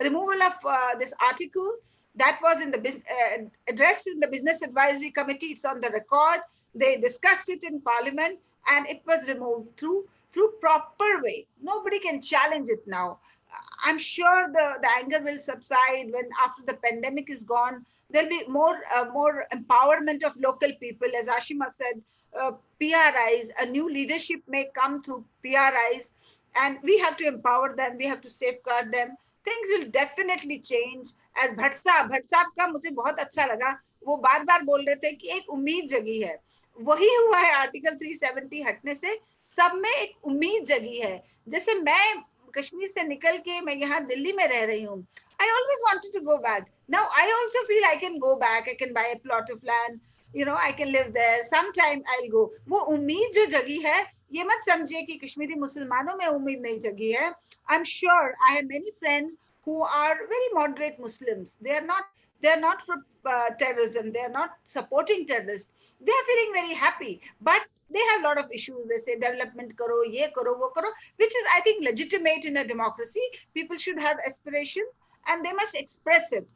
removal of this article, that was in the addressed in the Business Advisory Committee. It's on the record. They discussed it in Parliament, and it was removed through proper way. Nobody can challenge it now. I'm sure the anger will subside when after the pandemic is gone. There'll be more empowerment of local people, as Ashima said. PRIs, a new leadership may come through PRIs, and we have to empower them, we have to safeguard them. Things will definitely change. As Bhatt साहब का मुझे बहुत अच्छा लगा, वो बार बार बोल रहे थे कि एक उम्मीद जगी है. वही हुआ है आर्टिकल 370 हटने से, सब में एक उम्मीद जगी है. जैसे मैं कश्मीर से निकल के मैं यहाँ दिल्ली में रह रही हूँ. I always wanted to go back. Now I also feel I can go back. I can buy a plot of land. I can live there. Sometime I'll go. वो उम्मीद जो जगी है, ये मत समझिए कि कश्मीरी मुसलमानों में उम्मीद नहीं जगी है. I'm sure I have many friends who are very moderate Muslims. They are not for terrorism. They are not supporting terrorists. They are feeling very happy, but they have a lot of issues. They say development karo, ye karo, wo karo, which is, I think, legitimate in a democracy. People should have aspirations and they must express it.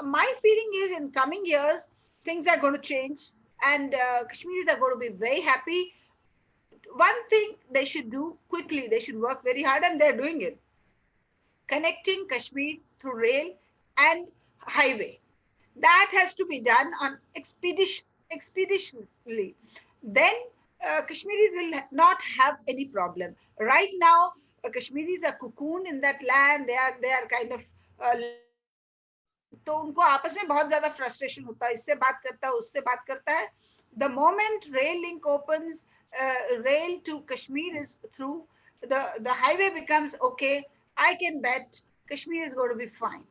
My feeling is in coming years, things are going to change and Kashmiris are going to be very happy. one thing they should do quickly, they should work very hard, and they're doing it. Connecting Kashmir through rail and highway. That has to be done on expeditiously. Then Kashmiris will not have any problem. Right now, Kashmiris are cocooned in that land. They are kind of तो उनको आपस में बहुत ज्यादा frustration होता है, इससे बात करता है, उससे बात करता है. The moment rail link opens, rail to Kashmir is through, the highway becomes okay. I can bet Kashmir is going to be fine.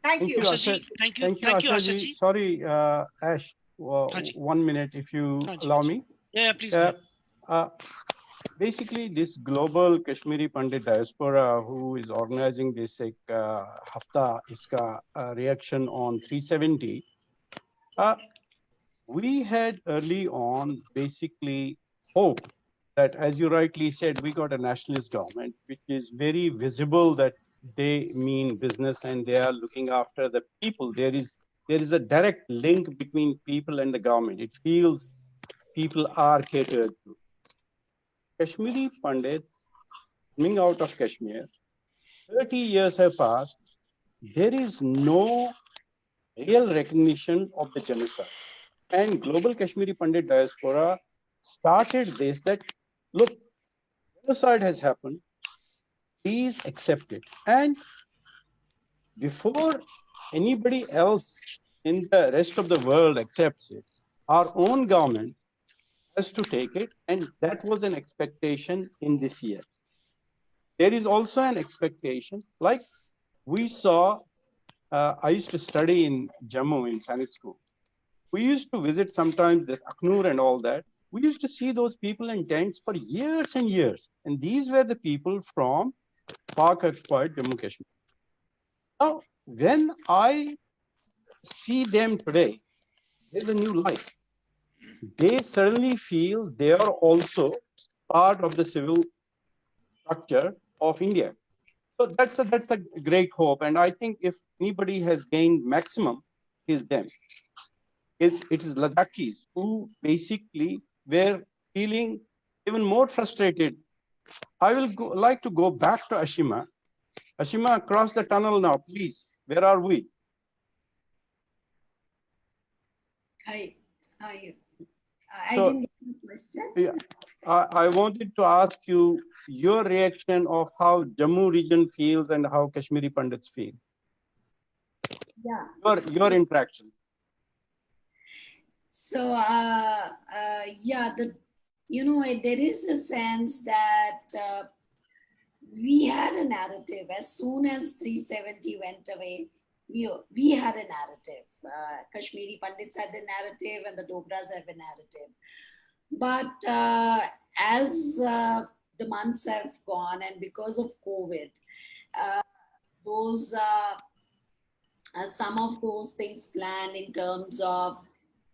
Thank you. Asha ji, thank you, Asha ji. Sorry, Ash, 1 minute, if you allow me. Yeah, please. Basically, this global Kashmiri Pandit diaspora who is organizing this hafta, iska reaction on 370, we had early on basically hope that, as you rightly said, we got a nationalist government, which is very visible that they mean business and they are looking after the people. There is a direct link between people and the government. It feels people are catered to. Kashmiri Pandits coming out of Kashmir, 30 years have passed. There is no real recognition of the genocide. And global Kashmiri Pandit diaspora started this, that, look, genocide has happened, please accept it. And before anybody else in the rest of the world accepts it, our own government has to take it, and that was an expectation in this year. There is also an expectation, like we saw, I used to study in Jammu in Sainik school. We used to visit sometimes the Aknur and all that. We used to see those people in tents for years and years. And these were the people from Pak-occupied Jammu Kashmir. Now, when I see them today, there's a new life. They suddenly feel they are also part of the civil structure of India. So that's a great hope. And I think if anybody has gained maximum, is them. It is Ladakhis who basically were feeling even more frustrated. I will like to go back to Ashima. Ashima, across the tunnel now, please. Where are we? Hi. I didn't get the question. Yeah, I wanted to ask you your reaction of how Jammu region feels and how Kashmiri Pandits feel. Yeah. Your interaction. So, yeah, there is a sense that we had a narrative. As soon as 370 went away, we had a narrative. Kashmiri Pandits had a narrative and the Dogras have a narrative. But as the months have gone and because of COVID, some of those things planned in terms of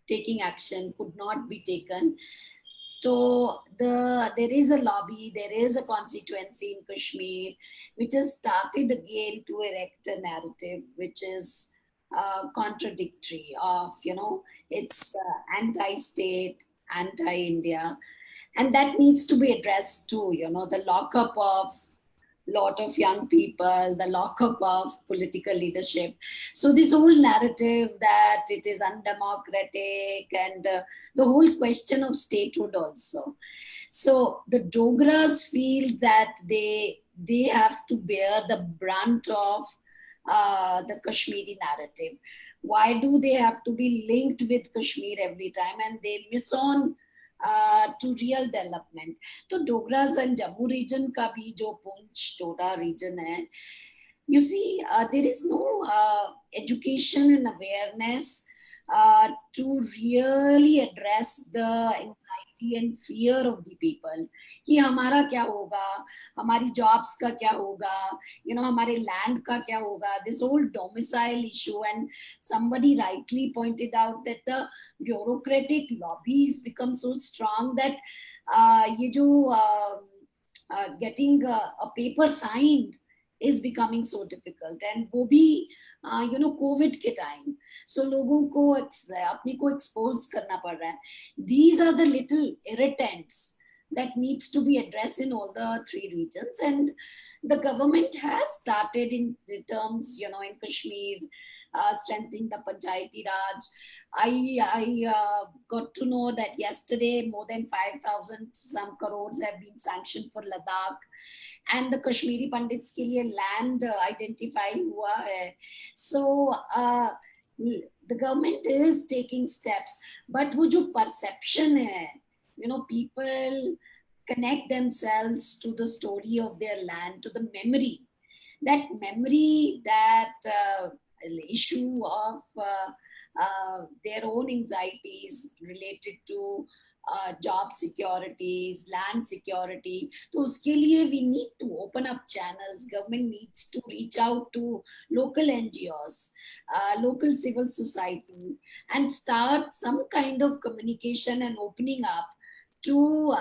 taking action could not be taken. So there is a lobby, there is a constituency in Kashmir, which has started again to erect a narrative which is contradictory of, it's anti-state, anti-India. And that needs to be addressed too, the lockup of lot of young people, the lockup of political leadership. So this whole narrative that it is undemocratic and the whole question of statehood also. So the Dogras feel that they have to bear the brunt of the Kashmiri narrative. Why do they have to be linked with Kashmir every time, and they miss on to real development? तो Dogras and Jammu region का भी जो Poonch Doda region है, you see, there is no education and awareness to really address the anxiety and fear of the people. कि हमारा क्या होगा, हमारी jobs का क्या होगा, हमारे land का क्या होगा, this whole domicile issue. And somebody rightly pointed out that the bureaucratic lobbies become so strong that ये जो getting a paper signed is becoming so difficult. And वो भी COVID के time, so लोगों को अपने को expose करना पड़ रहा है. These are the little irritants that needs to be addressed in all the three regions. And the government has started in the terms, in Kashmir, strengthening the Panchayati Raj. I got to know that yesterday more than 5,000 some crores have been sanctioned for Ladakh, and the Kashmiri Pandits के लिए land identify हुआ है. So the government is taking steps, but वो जो perception है, people connect themselves to the story of their land, to the memory, that issue of their own anxieties related to job securities, land security. तो उसके लिए we need to open up channels. Government needs to reach out to local NGOs, local civil society, and start some kind of communication and opening up to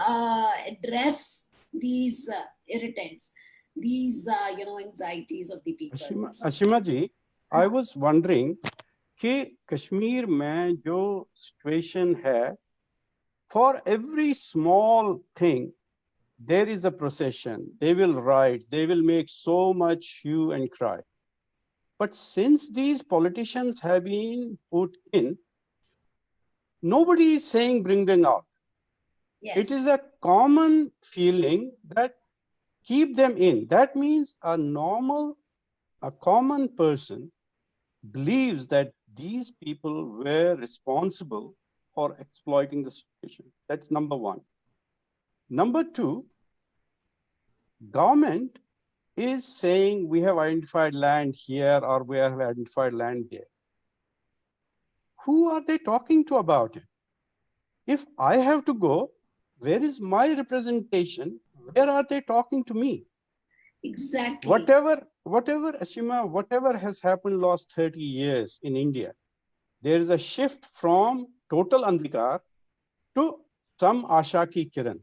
address these irritants, these anxieties of the people. Ashima ji, I was wondering कि कश्मीर में जो situation है, for every small thing there is a procession. They will write, they will make so much hue and cry. But since these politicians have been put in, nobody is saying bring them out. Yes. It is a common feeling that keep them in. That means a common person believes that these people were responsible for exploiting the situation. That's number one. Number two, government is saying we have identified land here or we have identified land there. Who are they talking to about it? If I have to go, where is my representation? Where are they talking to me? Exactly. Whatever, Ashima, whatever has happened last 30 years in India, there is a shift from total andhikar to some Asha ki Kiran.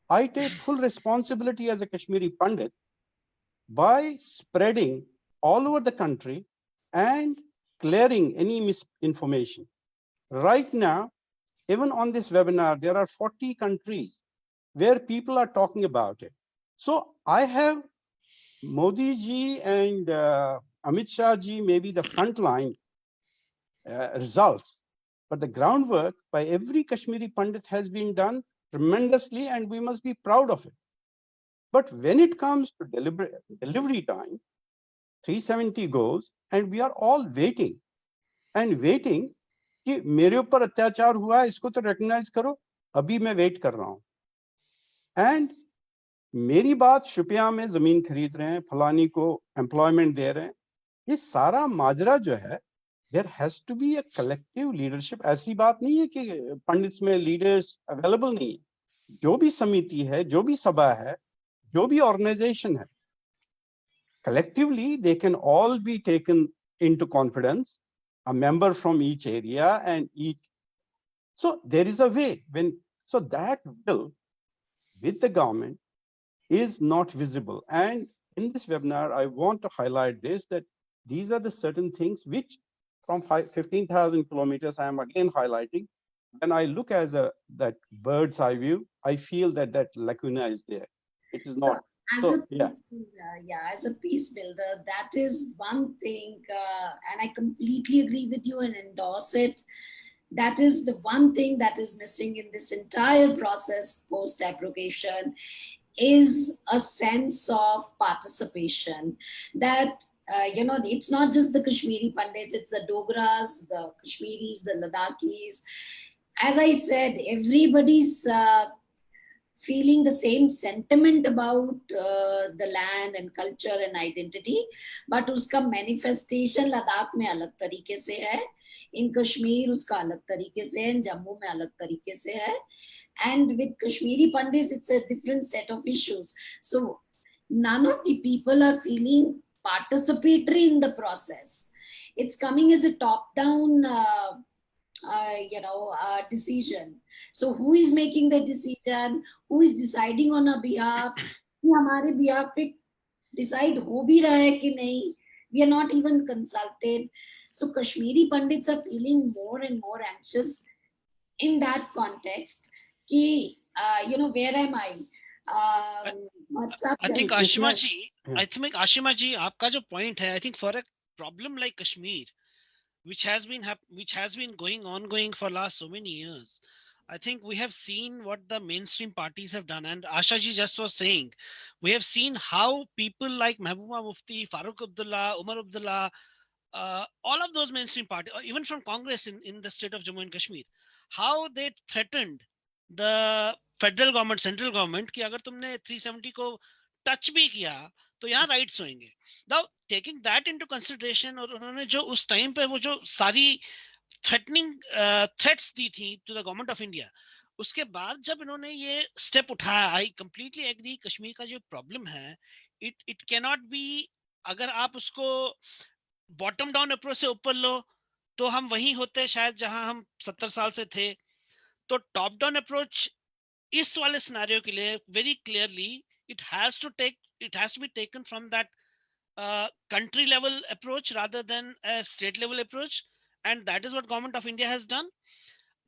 I take full responsibility as a Kashmiri Pandit by spreading all over the country and clearing any misinformation. Right now, even on this webinar, there are 40 countries where people are talking about it. So I have Modi ji and Amit Shah ji may be the frontline results, but the groundwork by every Kashmiri Pandit has been done tremendously, and we must be proud of it. But when it comes to delivery time, 370 goes, and we are all waiting कि मेरे ऊपर अत्याचार हुआ है, इसको तो recognize करो, अभी मैं wait कर रहा हूँ. And मेरी बात शुपिया में जमीन खरीद रहे हैं, फलानी को employment दे रहे हैं, ये सारा माजरा जो है, there has to be a collective leadership. ऐसी बात नहीं है कि पंडित्स में leaders available नहीं है. जो भी समिति है, जो भी सभा है, जो भी organization है, collectively they can all be taken into confidence, a member from each area and each. So there is a way so that will with the government is not visible. And in this webinar, I want to highlight this, that these are the certain things which from 15,000 kilometers, I am again highlighting. When I look as that bird's eye view, I feel that lacuna is there. It is not. As a peace builder, that is one thing, and I completely agree with you and endorse it. That is the one thing that is missing in this entire process post-abrogation, is a sense of participation. That it's not just the Kashmiri Pandits, it's the Dogras, the Kashmiris, the Ladakhis. As I said, everybody's feeling the same sentiment about the land and culture and identity, but uska manifestation Ladakh mein alag tarike se hai, in Kashmir uska alag tarike se hai, in Jammu mein alag tarike se hai, and with Kashmiri Pandits it's a different set of issues. So none of the people are feeling participatory in the process. It's coming as a top-down decision. So who is making the decision? Who is deciding on our behalf? हमारे behalf पे decide हो भी रहा है कि नहीं? We are not even consulted. So Kashmiri Pandits are feeling more and more anxious in that context कि where am I? What's up? I think इसमें Ashima ji, आपका जो point है, I think for a problem like Kashmir, which has been ongoing for last so many years, I think we have seen what the mainstream parties have done. And Asha ji just was saying, we have seen how people like Mehbooba Mufti, Farooq Abdullah, Umar Abdullah, all of those mainstream parties, or even from Congress in the state of Jammu and Kashmir, how they threatened the federal government, central government कि अगर तुमने 370 को touch भी किया तो यहाँ rights होंगे. Now taking that into consideration, और उन्होंने जो उस टाइम पे वो जो सारी थ्रेटनिंग थ्रेट्स दी थी to the government of India, उसके बाद जब इन्होंने ये स्टेप उठाया, आई कंप्लीटली एग्री. कश्मीर का जो प्रॉब्लम है, इट कैन नॉट बी, अगर आप उसको बॉटम डाउन अप्रोच से ऊपर लो तो हम वहीं होते शायद जहां हम 70 साल से थे. तो टॉप डाउन अप्रोच इस वाले सिनेरियो के लिए very clearly it has to be taken from that country level approach rather than a state level approach, and that is what government of India has done.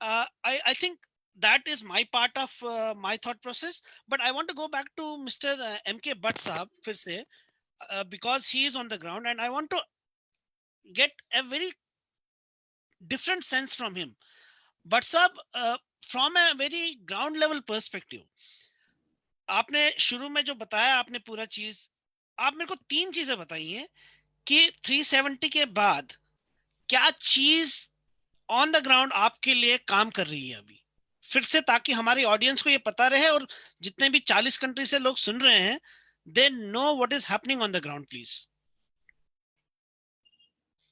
I think that is my part of my thought process, but I want to go back to Mr. MK Bhatt sahab fir se, because he is on the ground and I want to get a very different sense from him. But sahab, from a very ground level perspective, आपने शुरू में जो बताया, आपने पूरा चीज, आप मेरे को 3 चीजें बताई हैं कि 370 के बाद क्या चीज ऑन द ग्राउंड आपके लिए काम कर रही है अभी, फिर से, ताकि हमारी ऑडियंस को ये पता रहे और जितने भी 40 कंट्री से लोग सुन रहे हैं, they know what is happening on the ground. Please.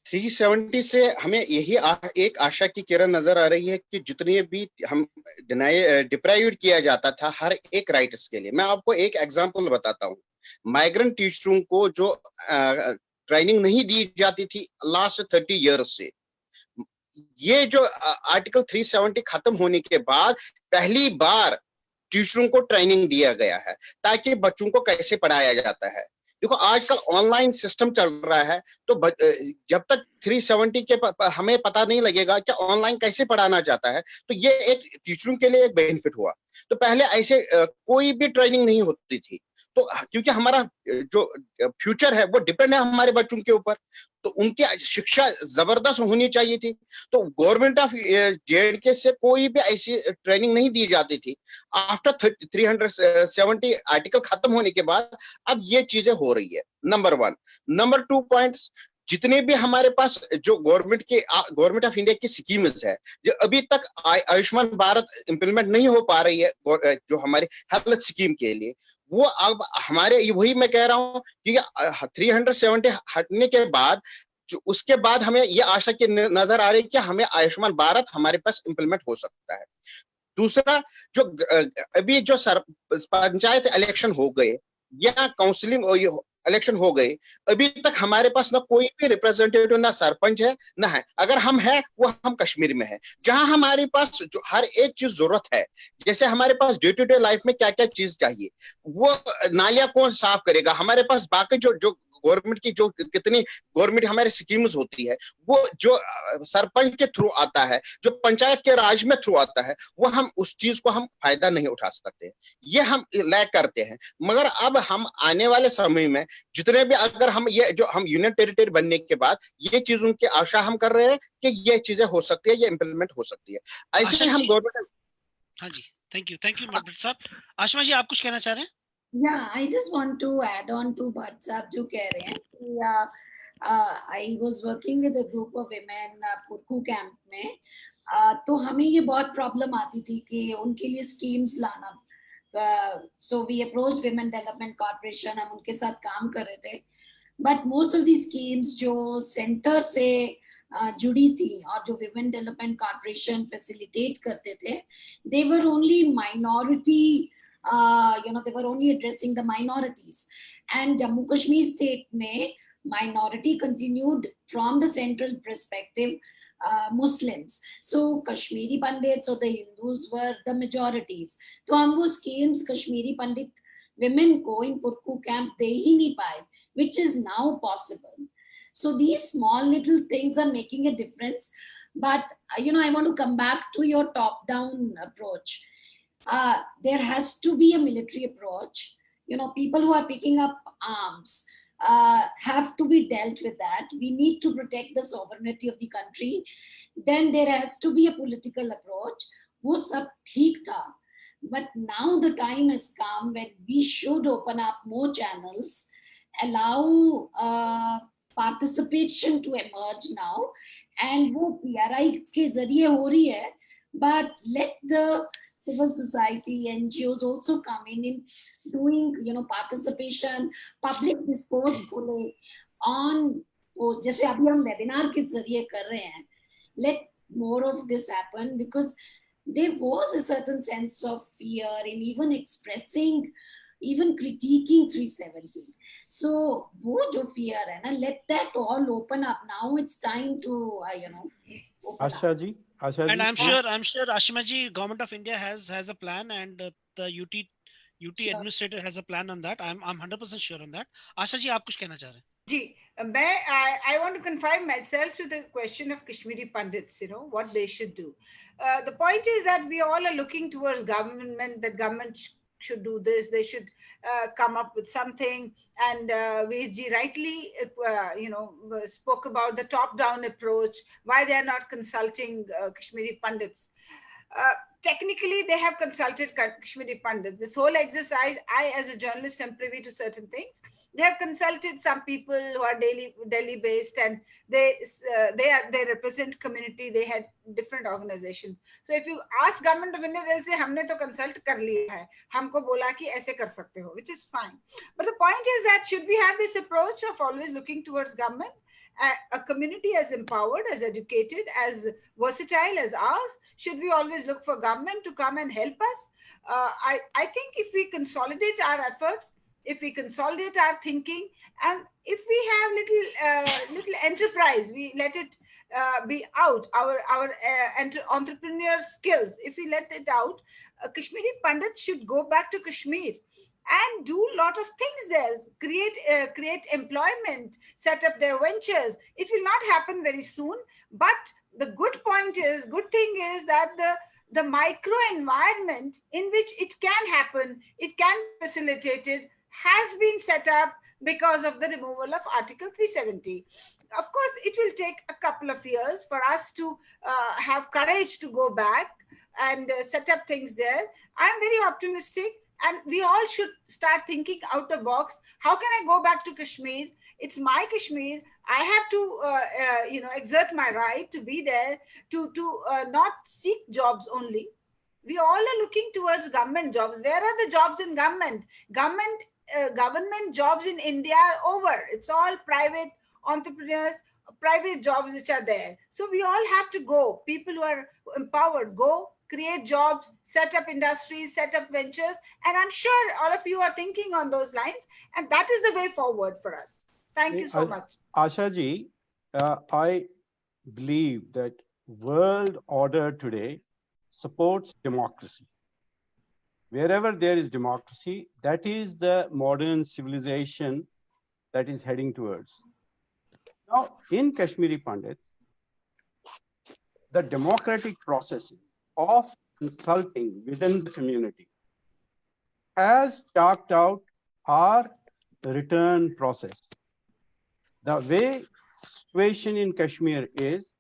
370 से हमें यही एक आशा की किरण नजर आ रही है कि जितने भी हम डिप्राइव किया जाता था हर एक राइट्स के लिए. मैं आपको एक एग्जांपल बताता हूँ. माइग्रेंट टीचरों को जो ट्रेनिंग नहीं दी जाती थी लास्ट 30 इयर्स से, ये जो आर्टिकल 370 खत्म होने के बाद पहली बार टीचरों को ट्रेनिंग दिया गया है ताकि बच्चों को कैसे पढ़ाया जाता है. देखो आजकल ऑनलाइन सिस्टम चल रहा है, तो जब तक 370 के हमें पता नहीं लगेगा कि ऑनलाइन कैसे पढ़ाना चाहता है, तो ये एक टीचरों के लिए एक बेनिफिट हुआ. तो पहले ऐसे कोई भी ट्रेनिंग नहीं होती थी, तो क्योंकि हमारा जो फ्यूचर है वो डिपेंड है हमारे बच्चों के ऊपर, तो उनकी शिक्षा जबरदस्त होनी चाहिए थी. तो गवर्नमेंट ऑफ JNK से कोई भी ऐसी ट्रेनिंग नहीं दी जाती थी. आफ्टर 370 आर्टिकल खत्म होने के बाद अब ये चीजें हो रही है. नंबर 1. नंबर 2 पॉइंट्स, जितने भी हमारे पास जो गवर्नमेंट ऑफ इंडिया की स्कीम्स है, जो अभी तक आयुष्मान भारत इंप्लीमेंट नहीं हो पा रही है, जो हमारे हेल्थ स्कीम के लिए, वो अब हमारे, वही मैं कह रहा हूं कि 370 हटने के बाद उसके बाद हमें ये आशा की नजर आ रही है कि हमें आयुष्मान भारत हमारे पास इंप्लीमेंट हो सकता है. दूसरा, जो अभी जो पंचायत इलेक्शन हो गए या काउंसिलिंग इलेक्शन हो गए, अभी तक हमारे पास ना कोई भी रिप्रेजेंटेटिव, ना सरपंच है ना है. अगर हम है वो हम कश्मीर में है, जहां हमारे पास जो हर एक चीज जरूरत है, जैसे हमारे पास डे टू डे लाइफ में क्या क्या चीज चाहिए, वो नालियां कौन साफ करेगा, हमारे पास बाकी जो गवर्नमेंट की जो कितनी गवर्नमेंट हमारी स्कीम्स होती है, वो जो सरपंच के थ्रू आता है, जो पंचायत के राज में थ्रू आता है, वो हम उस चीज को हम फायदा नहीं उठा सकते. ये हम लैक करते हैं. मगर अब हम आने वाले समय में जितने भी, अगर हम ये जो हम यूनियन टेरिटरी बनने के बाद ये चीजों की आशा हम कर रहे हैं कि ये चीजें हो सकती है, ये इंप्लीमेंट हो सकती है. ऐसे ही हम गवर्नमेंट. हाँ जी, थैंक यू भट्ट साहब. आशमा जी, आप कुछ कहना चाह रहे हैं? Yeah, I just want to add on to Bhatt साहब जो कह रहे हैं कि I was working with a group of women Purku camp में, तो हमें ये बहुत प्रॉब्लम आती थी कि उनके लिए स्कीम्स लाना. So we approached Women Development Corporation, हम उनके साथ काम कर रहे थे, but most of these schemes जो सेंटर से जुड़ी थी और जो Women Development Corporation facilitate करते थे, they were only minority. They were only addressing the minorities, and Jammu Kashmir state mein minority continued from the central perspective, Muslims. So Kashmiri Pandits or the Hindus were the majorities. तो हम वो schemes Kashmiri Pandit women को in Purku camp दे ही नहीं पाए, which is now possible. So these small little things are making a difference. But I want to come back to your top-down approach. there has to be a military approach. People who are picking up arms have to be dealt with that. We need to protect the sovereignty of the country. Then there has to be a political approach. वो सब ठीक था. But now the time has come when we should open up more channels, allow participation to emerge now, and वो PRI के जरिए हो रही है, but let the civil society, NGOs also come in doing, participation, public discourse खोले on, जैसे अभी हम webinar के जरिए कर रहे हैं. Let more of this happen, because there was a certain sense of fear in even expressing, even critiquing 370. So wo jo fear hai na, let that all open up. Now it's time to open Asha up. ji, And I'm sure Ashima ji, Government of India has a plan, and the UT Sure. administrator has a plan on that. I'm 100% sure on that. Asha ji, आप कुछ कहना चाह रहे हैं? Ji, I want to confine myself to the question of Kashmiri Pandits, what they should do. The point is that we all are looking towards government, that government should do this, they should come up with something. And Veerji rightly, spoke about the top-down approach, why they are not consulting Kashmiri Pandits. Technically, they have consulted Kashmiri Pandits. This whole exercise, I as a journalist am privy to certain things. They have consulted some people who are Delhi based, and they represent community. They had different organizations. So if you ask Government of India, they'll say हमने तो consult कर लिया है, हमको बोला कि ऐसे कर सकते हो, which is fine. But the point is that should we have this approach of always looking towards government? A community as empowered, as educated, as versatile as ours, should we always look for government to come and help us? I think if we consolidate our efforts, if we consolidate our thinking, and if we have little enterprise, we let it be out, our entrepreneur skills, if we let it out, Kashmiri Pandits should go back to Kashmir and do a lot of things there, create employment, set up their ventures. It will not happen very soon, but the good thing is that the micro environment in which it can happen, it can be facilitated, has been set up because of the removal of Article 370. Of course, it will take a couple of years for us to have courage to go back and set up things there. I'm very optimistic, and we all should start thinking out of the box. How can I go back to Kashmir? It's my Kashmir. I have to, exert my right to be there, to not seek jobs only. We all are looking towards government jobs. Where are the jobs in government? Government jobs in India are over. It's all private entrepreneurs, private jobs which are there. So we all have to go. People who are empowered, go, create jobs, set up industries, set up ventures. And I'm sure all of you are thinking on those lines. And that is the way forward for us. Thank you so much. Asha ji, I believe that world order today supports democracy. Wherever there is democracy, that is the modern civilization that is heading towards. Now, in Kashmiri Pandits, the democratic processes of consulting within the community has chalked out our return process. The way situation in Kashmir is,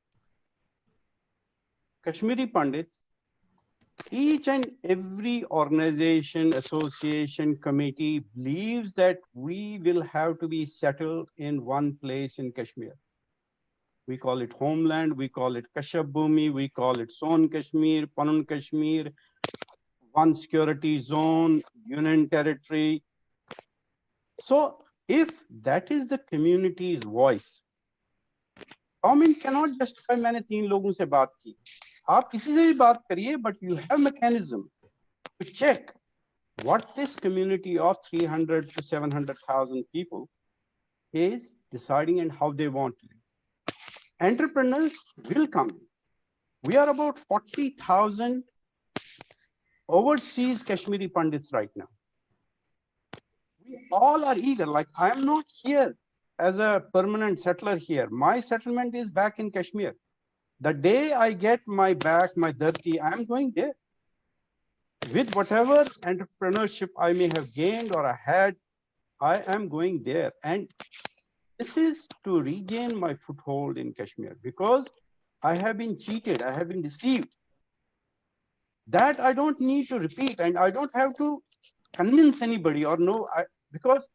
Kashmiri Pandits, each and every organization, association, committee believes that we will have to be settled in one place in Kashmir. We call it homeland, we call it Kashyap Bhumi, we call it Son Kashmir, Panun Kashmir, one security zone, union territory. So if that is the community's voice, government cannot justify मैंने 3 लोगों से बात की. आप किसी से भी बात करिए, but you have mechanism to check what this community of 300 to 700,000 people is deciding and how they want to live. Entrepreneurs will come. We are about 40,000 overseas Kashmiri Pandits right now. We all are eager. Like, I am not here as a permanent settler here. My settlement is back in Kashmir. The day I get my back, my dharti, I am going there. with whatever entrepreneurship I may have gained or I had, I am going there. And this is to regain my foothold in Kashmir, because I have been cheated, I have been deceived. That I don't need to repeat, and I don't have to convince anybody or no, because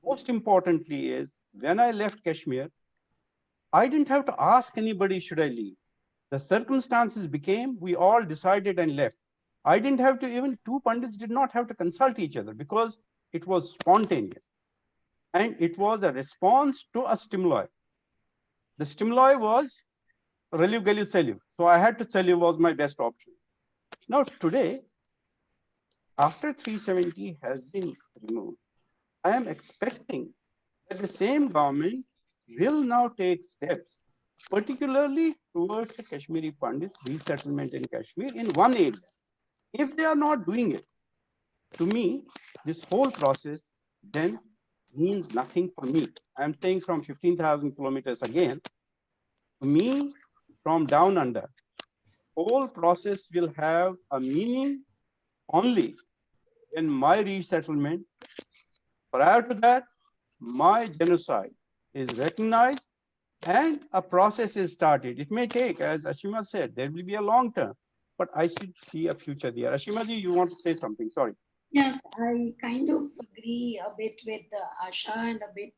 most importantly is, when I left Kashmir, I didn't have to ask anybody, should I leave? The circumstances became, we all decided and left. I didn't have to, even two Pandits did not have to consult each other, because it was spontaneous. And it was a response to a stimuli. The stimuli was Reliv Galiu Celiv. So I had to Celiv was my best option. Now today, after 370 has been removed, I am expecting that the same government will now take steps, particularly towards the Kashmiri Pandits resettlement in Kashmir in one area. If they are not doing it, to me, this whole process then means nothing for me. I'm saying from 15,000 kilometers again, to me, from down under, whole process will have a meaning only when my resettlement, prior to that, my genocide is recognized and a process is started. It may take, as Ashima said, there will be a long term, but I should see a future there. Ashima ji, you want to say something? Sorry. Yes, I kind of agree a bit with Asha and a bit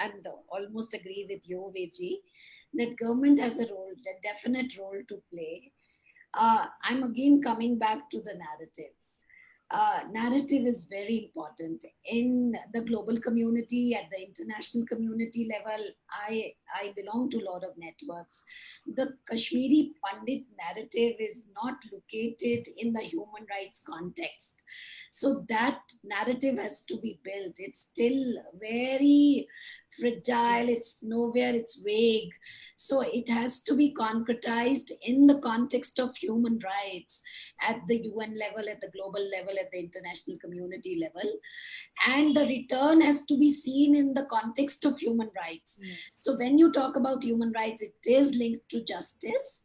and almost agree with you, Veji, that government has a role, a definite role to play. I'm again coming back to the narrative. Narrative is very important in the global community, at the international community level. I belong to a lot of networks. The Kashmiri Pandit narrative is not located in the human rights context, so that narrative has to be built. It's still very fragile, it's nowhere, it's vague. So it has to be concretized in the context of human rights at the UN level, at the global level, at the international community level. And the return has to be seen in the context of human rights. Yes. So when you talk about human rights, it is linked to justice.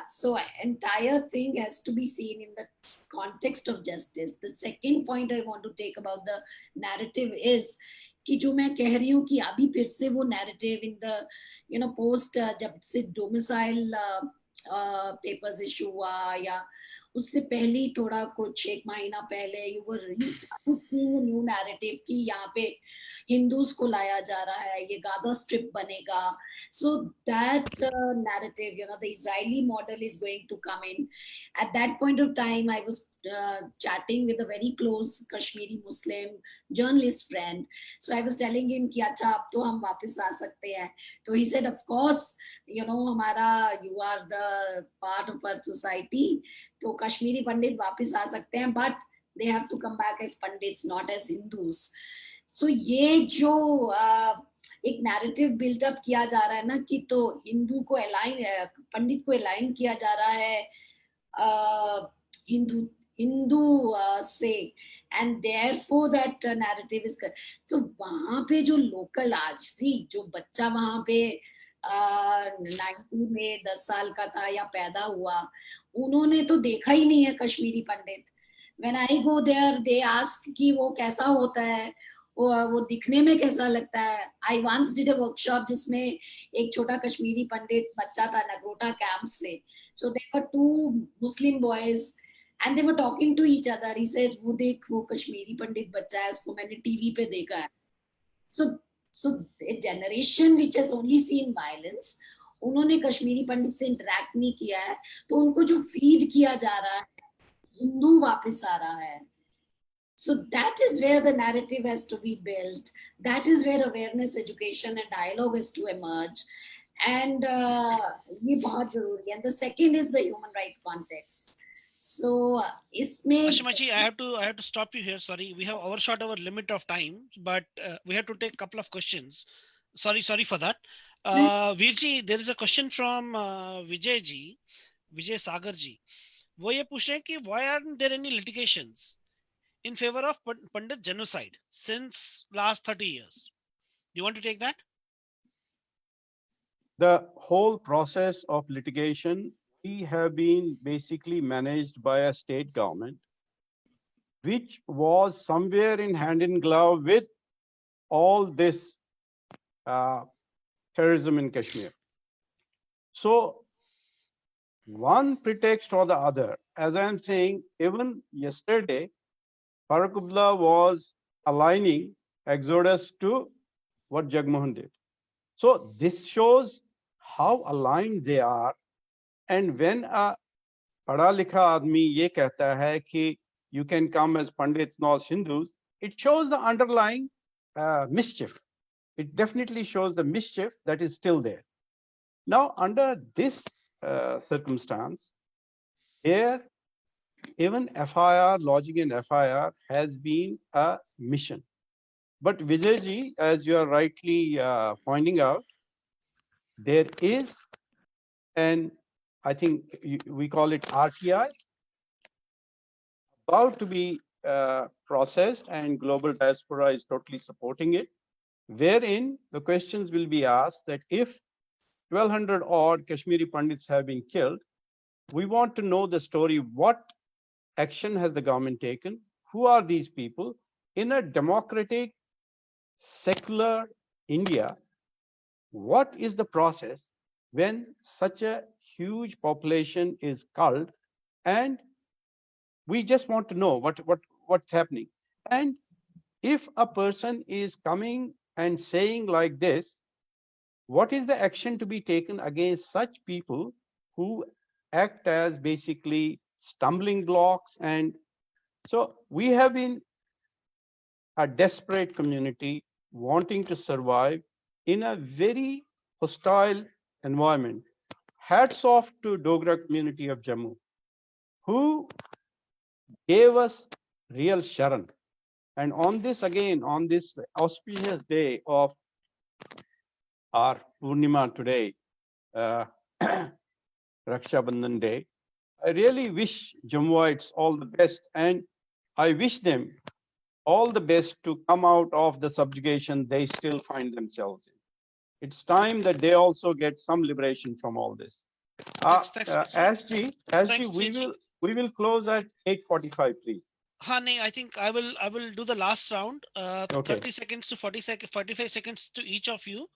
So entire thing has to be seen in the context of justice. The second point I want to take about the narrative is कि जो मैं कह रही हूँ कि अभी फिर से वो narrative in the post जब से domicile papers issue हुआ या उससे पहले थोड़ा कुछ एक महीना पहले you started seeing a new narrative कि यहाँ पे हिंदूज को लाया जा रहा है, ये गाजा स्ट्रिप बनेगा. So that narrative, the Israeli model is going to come in. At that point of time, I was chatting with a very close Kashmiri Muslim journalist friend. So I was telling him कि अच्छा अब तो हम वापस आ सकते हैं. So he said, of course, हमारा you are the part of our society. तो कश्मीरी पंडित वापस आ सकते हैं, but they have to come back as pandits, not as Hindus. So ये जो एक नैरेटिव बिल्टअप किया जा रहा है ना कि तो हिंदू को अलाइन, पंडित को अलाइन किया जा रहा है हिंदू से, and therefore that narrative is correct. तो वहां पे जो लोकल आज जो बच्चा वहां पे 90 में 10 साल का था या पैदा हुआ, उन्होंने तो देखा ही नहीं है कश्मीरी पंडित. When I go there, they ask कि वो कैसा होता है, वो दिखने में कैसा लगता है. I once did a workshop जिसमें एक छोटा कश्मीरी पंडित बच्चा था नगरोटा कैंप से. So there were two Muslim boys and they were talking to each other. He said, वो देख वो कश्मीरी पंडित बच्चा है, उसको मैंने टीवी पे देखा है. So a generation which has only seen violence, उन्होंने कश्मीरी पंडित से इंटरेक्ट नहीं किया है, तो उनको जो फीड किया जा रहा है हिंदू वापस आ रहा है. So that is where the narrative has to be built. That is where awareness, education and dialogue has to emerge. And ये बहुत जरूरी है. And the second is the human right context. So इसमें Ashima ji, I have to stop you here. Sorry, we have overshot our limit of time, but we have to take a couple of questions. Sorry for that. Veerji, there is a question from Vijay Sagar ji. वो ये पूछ रहे हैं कि why aren't there any litigations in favor of Pandit genocide since last 30 years? Do you want to take that? The whole process of litigation we have been basically managed by a state government, which was somewhere in hand in glove with all this terrorism in Kashmir. So one pretext or the other, as I am saying, even yesterday, Farooq Abdullah was aligning Exodus to what Jagmohan did. So this shows how aligned they are. And when a पढ़ा लिखा आदमी ये कहता है कि you can come as Pandits, not Hindus, it shows the underlying mischief. It definitely shows the mischief that is still there. Now, under this circumstance, here, even FIR, lodging an FIR has been a mission. But Vijayji, as you are rightly pointing out, there is an, I think we call it RTI, about to be processed, and Global Diaspora is totally supporting it, wherein the questions will be asked that if 1,200 odd Kashmiri Pandits have been killed, we want to know the story. What action has the government taken? Who are these people? In a democratic, secular India, what is the process when such a huge population is culled, and we just want to know what's happening? And if a person is coming and saying like this, what is the action to be taken against such people who act as basically stumbling blocks? And so we have been a desperate community wanting to survive in a very hostile environment. Hats off to Dogra community of Jammu, who gave us real sharan. And on this, again, on this auspicious day of our Purnima today, Raksha Bandhan Day, I really wish Jammuites all the best, and I wish them all the best to come out of the subjugation they still find themselves in. It's time that they also get some liberation from all this. Asji, we will close at 8:45, please. Hani, I think I will do the last round. Okay. 30 seconds to 45 seconds to each of you,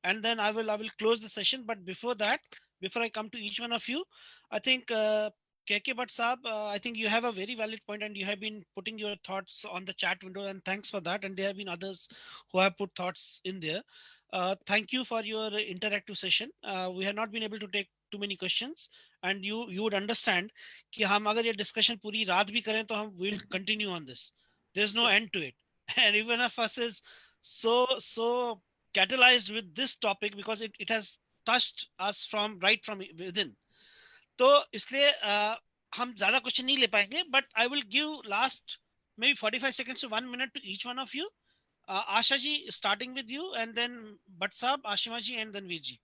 and then I will close the session. But before that, before I come to each one of you, I think KK Bhatt Saab, I think you have a very valid point, and you have been putting your thoughts on the chat window, and thanks for that. And there have been others who have put thoughts in there. Thank you for your interactive session. We have not been able to take too many questions, and you would understand कि हम अगर ये discussion पूरी रात भी करें तो हम will continue on this. There's no end to it, and even if us is so catalyzed with this topic because it has touched us from within. तो इसलिए हम ज़्यादा क्वेश्चन नहीं ले पाएंगे, but I will give last maybe 45 seconds to 1 minute to each one of you. Asha ji, starting with you, and then Bhatt Saab, Ashima ji, and then Veer ji.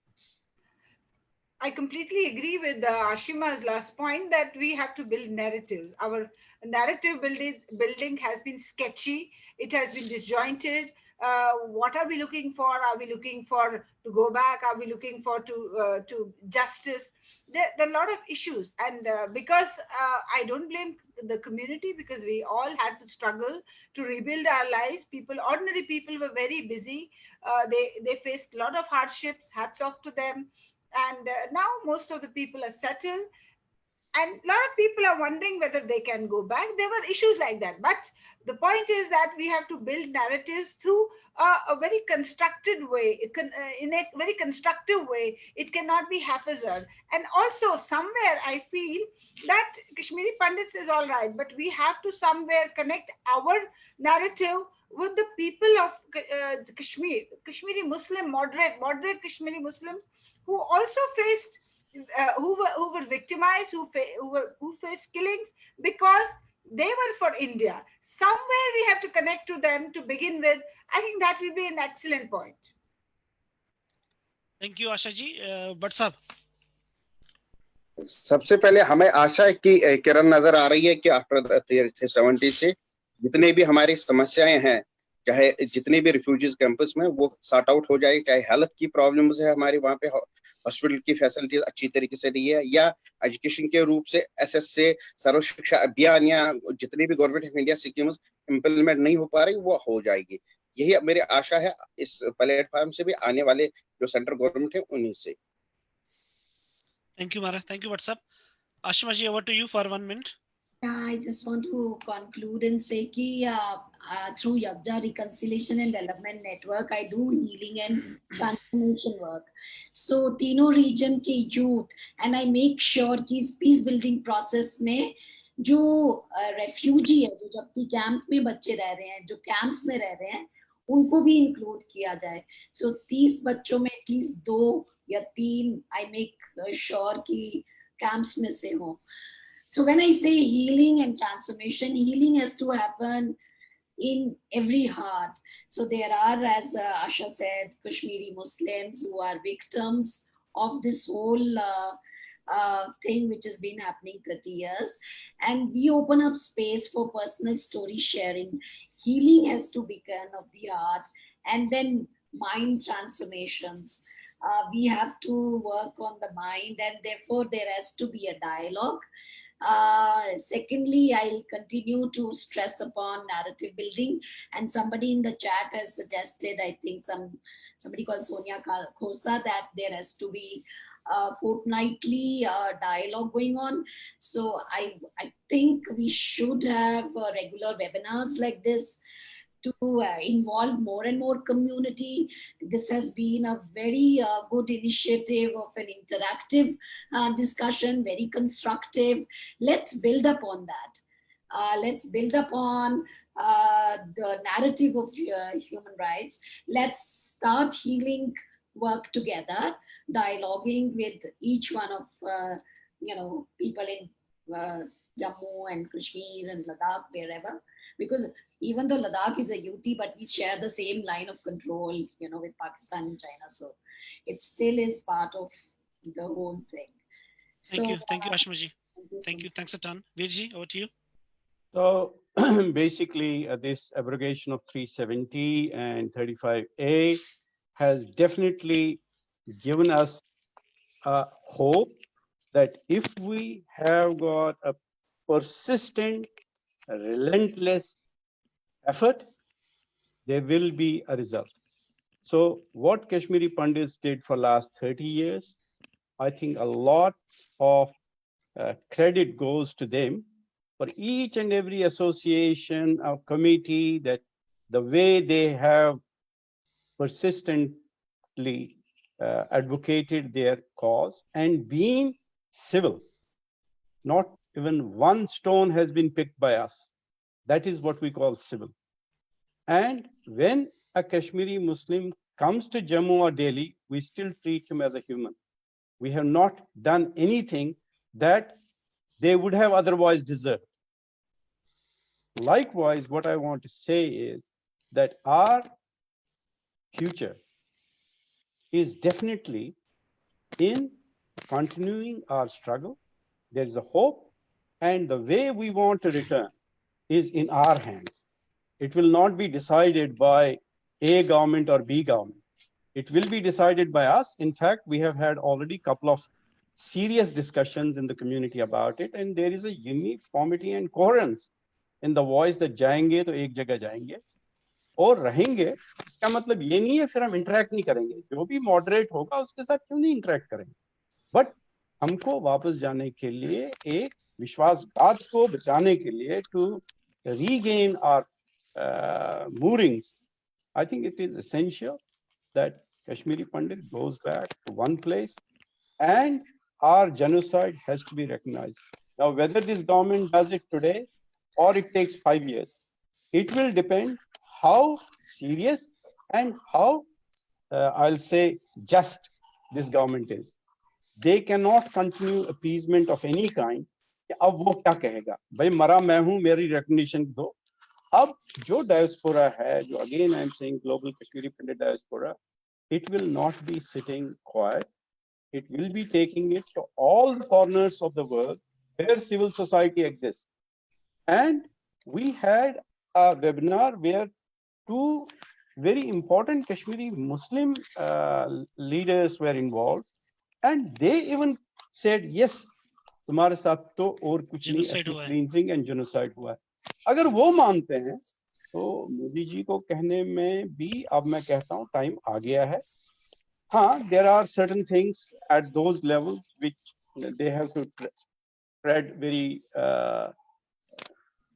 I completely agree with Ashima's last point that we have to build narratives. Our narrative building has been sketchy. It has been disjointed. What are we looking for? Are we looking for to go back? Are we looking for to justice? There are a lot of issues, and because I don't blame the community, because we all had to struggle to rebuild our lives. Ordinary people were very busy. They faced a lot of hardships. Hats off to them. And now most of the people are settled, and a lot of people are wondering whether they can go back. There were issues like that, but the point is that we have to build narratives through a very constructed way, in a very constructive way. It cannot be haphazard. And also somewhere I feel that Kashmiri Pandits is all right, but we have to somewhere connect our narrative with the people of Kashmiri Muslim, moderate Kashmiri Muslims who also faced, who were victimized, who faced killings because they were for India. Somewhere we have to connect to them to begin with. I think that will be an excellent point. Thank you, Asha ji. Bhatt Saab. सबसे पहले हमें आशा की किरण नजर आ रही है कि after 70 से जितने भी हमारी समस्याएं हैं, चाहे जितने भी रिफ्यूजीज कैंपस में वो सॉर्ट आउट हो जाए, चाहे हेल्थ की प्रॉब्लम्स है हमारे वहाँ पे, हॉस्पिटल की फैसिलिटीज अच्छी तरीके से नहीं है, या एजुकेशन के रूप से एसएस से सर्व शिक्षा अभियान या जितने भी government of India schemes implement नहीं हो पा रही वो हो जाएगी। यही मेरी आशा है इस प्लेटफॉर्म से भी, आने वाले जो सेंट्रल गवर्नमेंट है उन्हीं से। Thank you, Mara. Thank you, WhatsApp. Ashimaji, over to you for 1 minute. I just want to conclude and say that through Yagja Reconciliation and Development Network, I do healing and transformation work. So, तीनों region के youth and I make sure कि इस peace building process में जो refugee है, जो जबकि camp में बच्चे रह रहे हैं, जो कैंप्स में रह रहे हैं, उनको भी इंक्लूड किया जाए. So 30 बच्चों में एटलीस्ट 2 या 3 I make sure कि कैंप्स में से हो. So when I say healing and transformation, healing has to happen in every heart. So there are, as Asha said, Kashmiri Muslims who are victims of this whole thing which has been happening 30 years. And we open up space for personal story sharing. Healing has to begin of the heart, and then mind transformations. We have to work on the mind, and therefore there has to be a dialogue. Secondly, I'll continue to stress upon narrative building, and somebody in the chat has suggested, I think somebody called Sonia Khosa, that there has to be fortnightly dialogue going on. So I think we should have regular webinars like this to involve more and more community. This has been a very good initiative of an interactive discussion, very constructive. Let's build upon that. Let's build upon the narrative of human rights. Let's start healing work together, dialoguing with each one of people in Jammu and Kashmir and Ladakh, wherever, because even though Ladakh is a UT, but we share the same line of control, with Pakistan and China. So it still is part of the whole thing. Thank you. Thank you, Ashimaji. Thank you. Thanks a ton. Virji, over to you. So basically, this abrogation of 370 and 35A has definitely given us a hope that if we have got a persistent, relentless effort, there will be a result. So what Kashmiri Pandits did for last 30 years, I think a lot of credit goes to them for each and every association or committee, that the way they have persistently advocated their cause and been civil. Not even one stone has been picked by us. That is what we call civil. And when a Kashmiri Muslim comes to Jammu or Delhi, we still treat him as a human. We have not done anything that they would have otherwise deserved. Likewise, what I want to say is that our future is definitely in continuing our struggle. There is a hope, and the way we want to return is in our hands. It will not be decided by A government or B government. It will be decided by us. In fact, we have had already a couple of serious discussions in the community about it, and there is a uniformity and coherence in the voice that जाएंगे तो एक जगह जाएंगे और रहेंगे. इसका मतलब ये नहीं है फिर हम इंटरेक्ट नहीं करेंगे. जो भी मॉडरेट होगा उसके साथ क्यों नहीं इंटरेक्ट करेंगे. बट हमको वापस जाने के लिए, एक विश्वासघात को बचाने के लिए, to regain our moorings, I think it is essential that Kashmiri Pandit goes back to one place, and our genocide has to be recognized. Now, whether this government does it today or it takes 5 years, it will depend how serious and how, I'll say, just this government is. They cannot continue appeasement of any kind. अब वो क्या कहेगा, भाई मरा मैं हूं, मेरी recognition दो. अब जो diaspora है, जो again I am saying global Kashmiri Pandit diaspora, it will not be sitting quiet. It will be taking it to all the corners of the world where civil society exists. And we had a webinar where two very important Kashmiri Muslim leaders were involved, and they even said, yes, तुम्हारे साथ तो और कुछ नहीं, Genocide हुआ है। cleansing and genocide हुआ है. अगर वो मानते हैं तो मोदी जी को कहने में भी अब मैं कहता हूँ टाइम आ गया है. हाँ, there are certain things at those levels which they have to tread very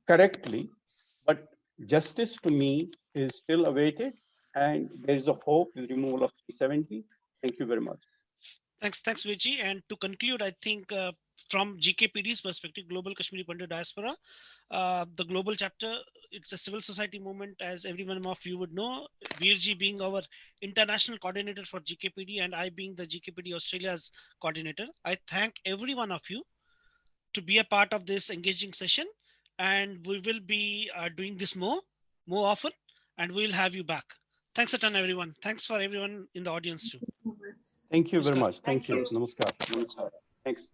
correctly, but justice to me is still awaited, and there is a hope with removal of 370. Thank you very much. Thanks, Vijay. And to conclude, I think from GKPD's perspective, Global Kashmiri Pandit Diaspora, the global chapter, it's a civil society movement, as everyone of you would know. Veerji being our international coordinator for GKPD, and I being the GKPD Australia's coordinator. I thank every one of you to be a part of this engaging session, and we will be doing this more often, and we will have you back. Thanks a ton, everyone. Thanks for everyone in the audience too. Thank you very Namaskar. much. Thank you. Namaskar. Thanks.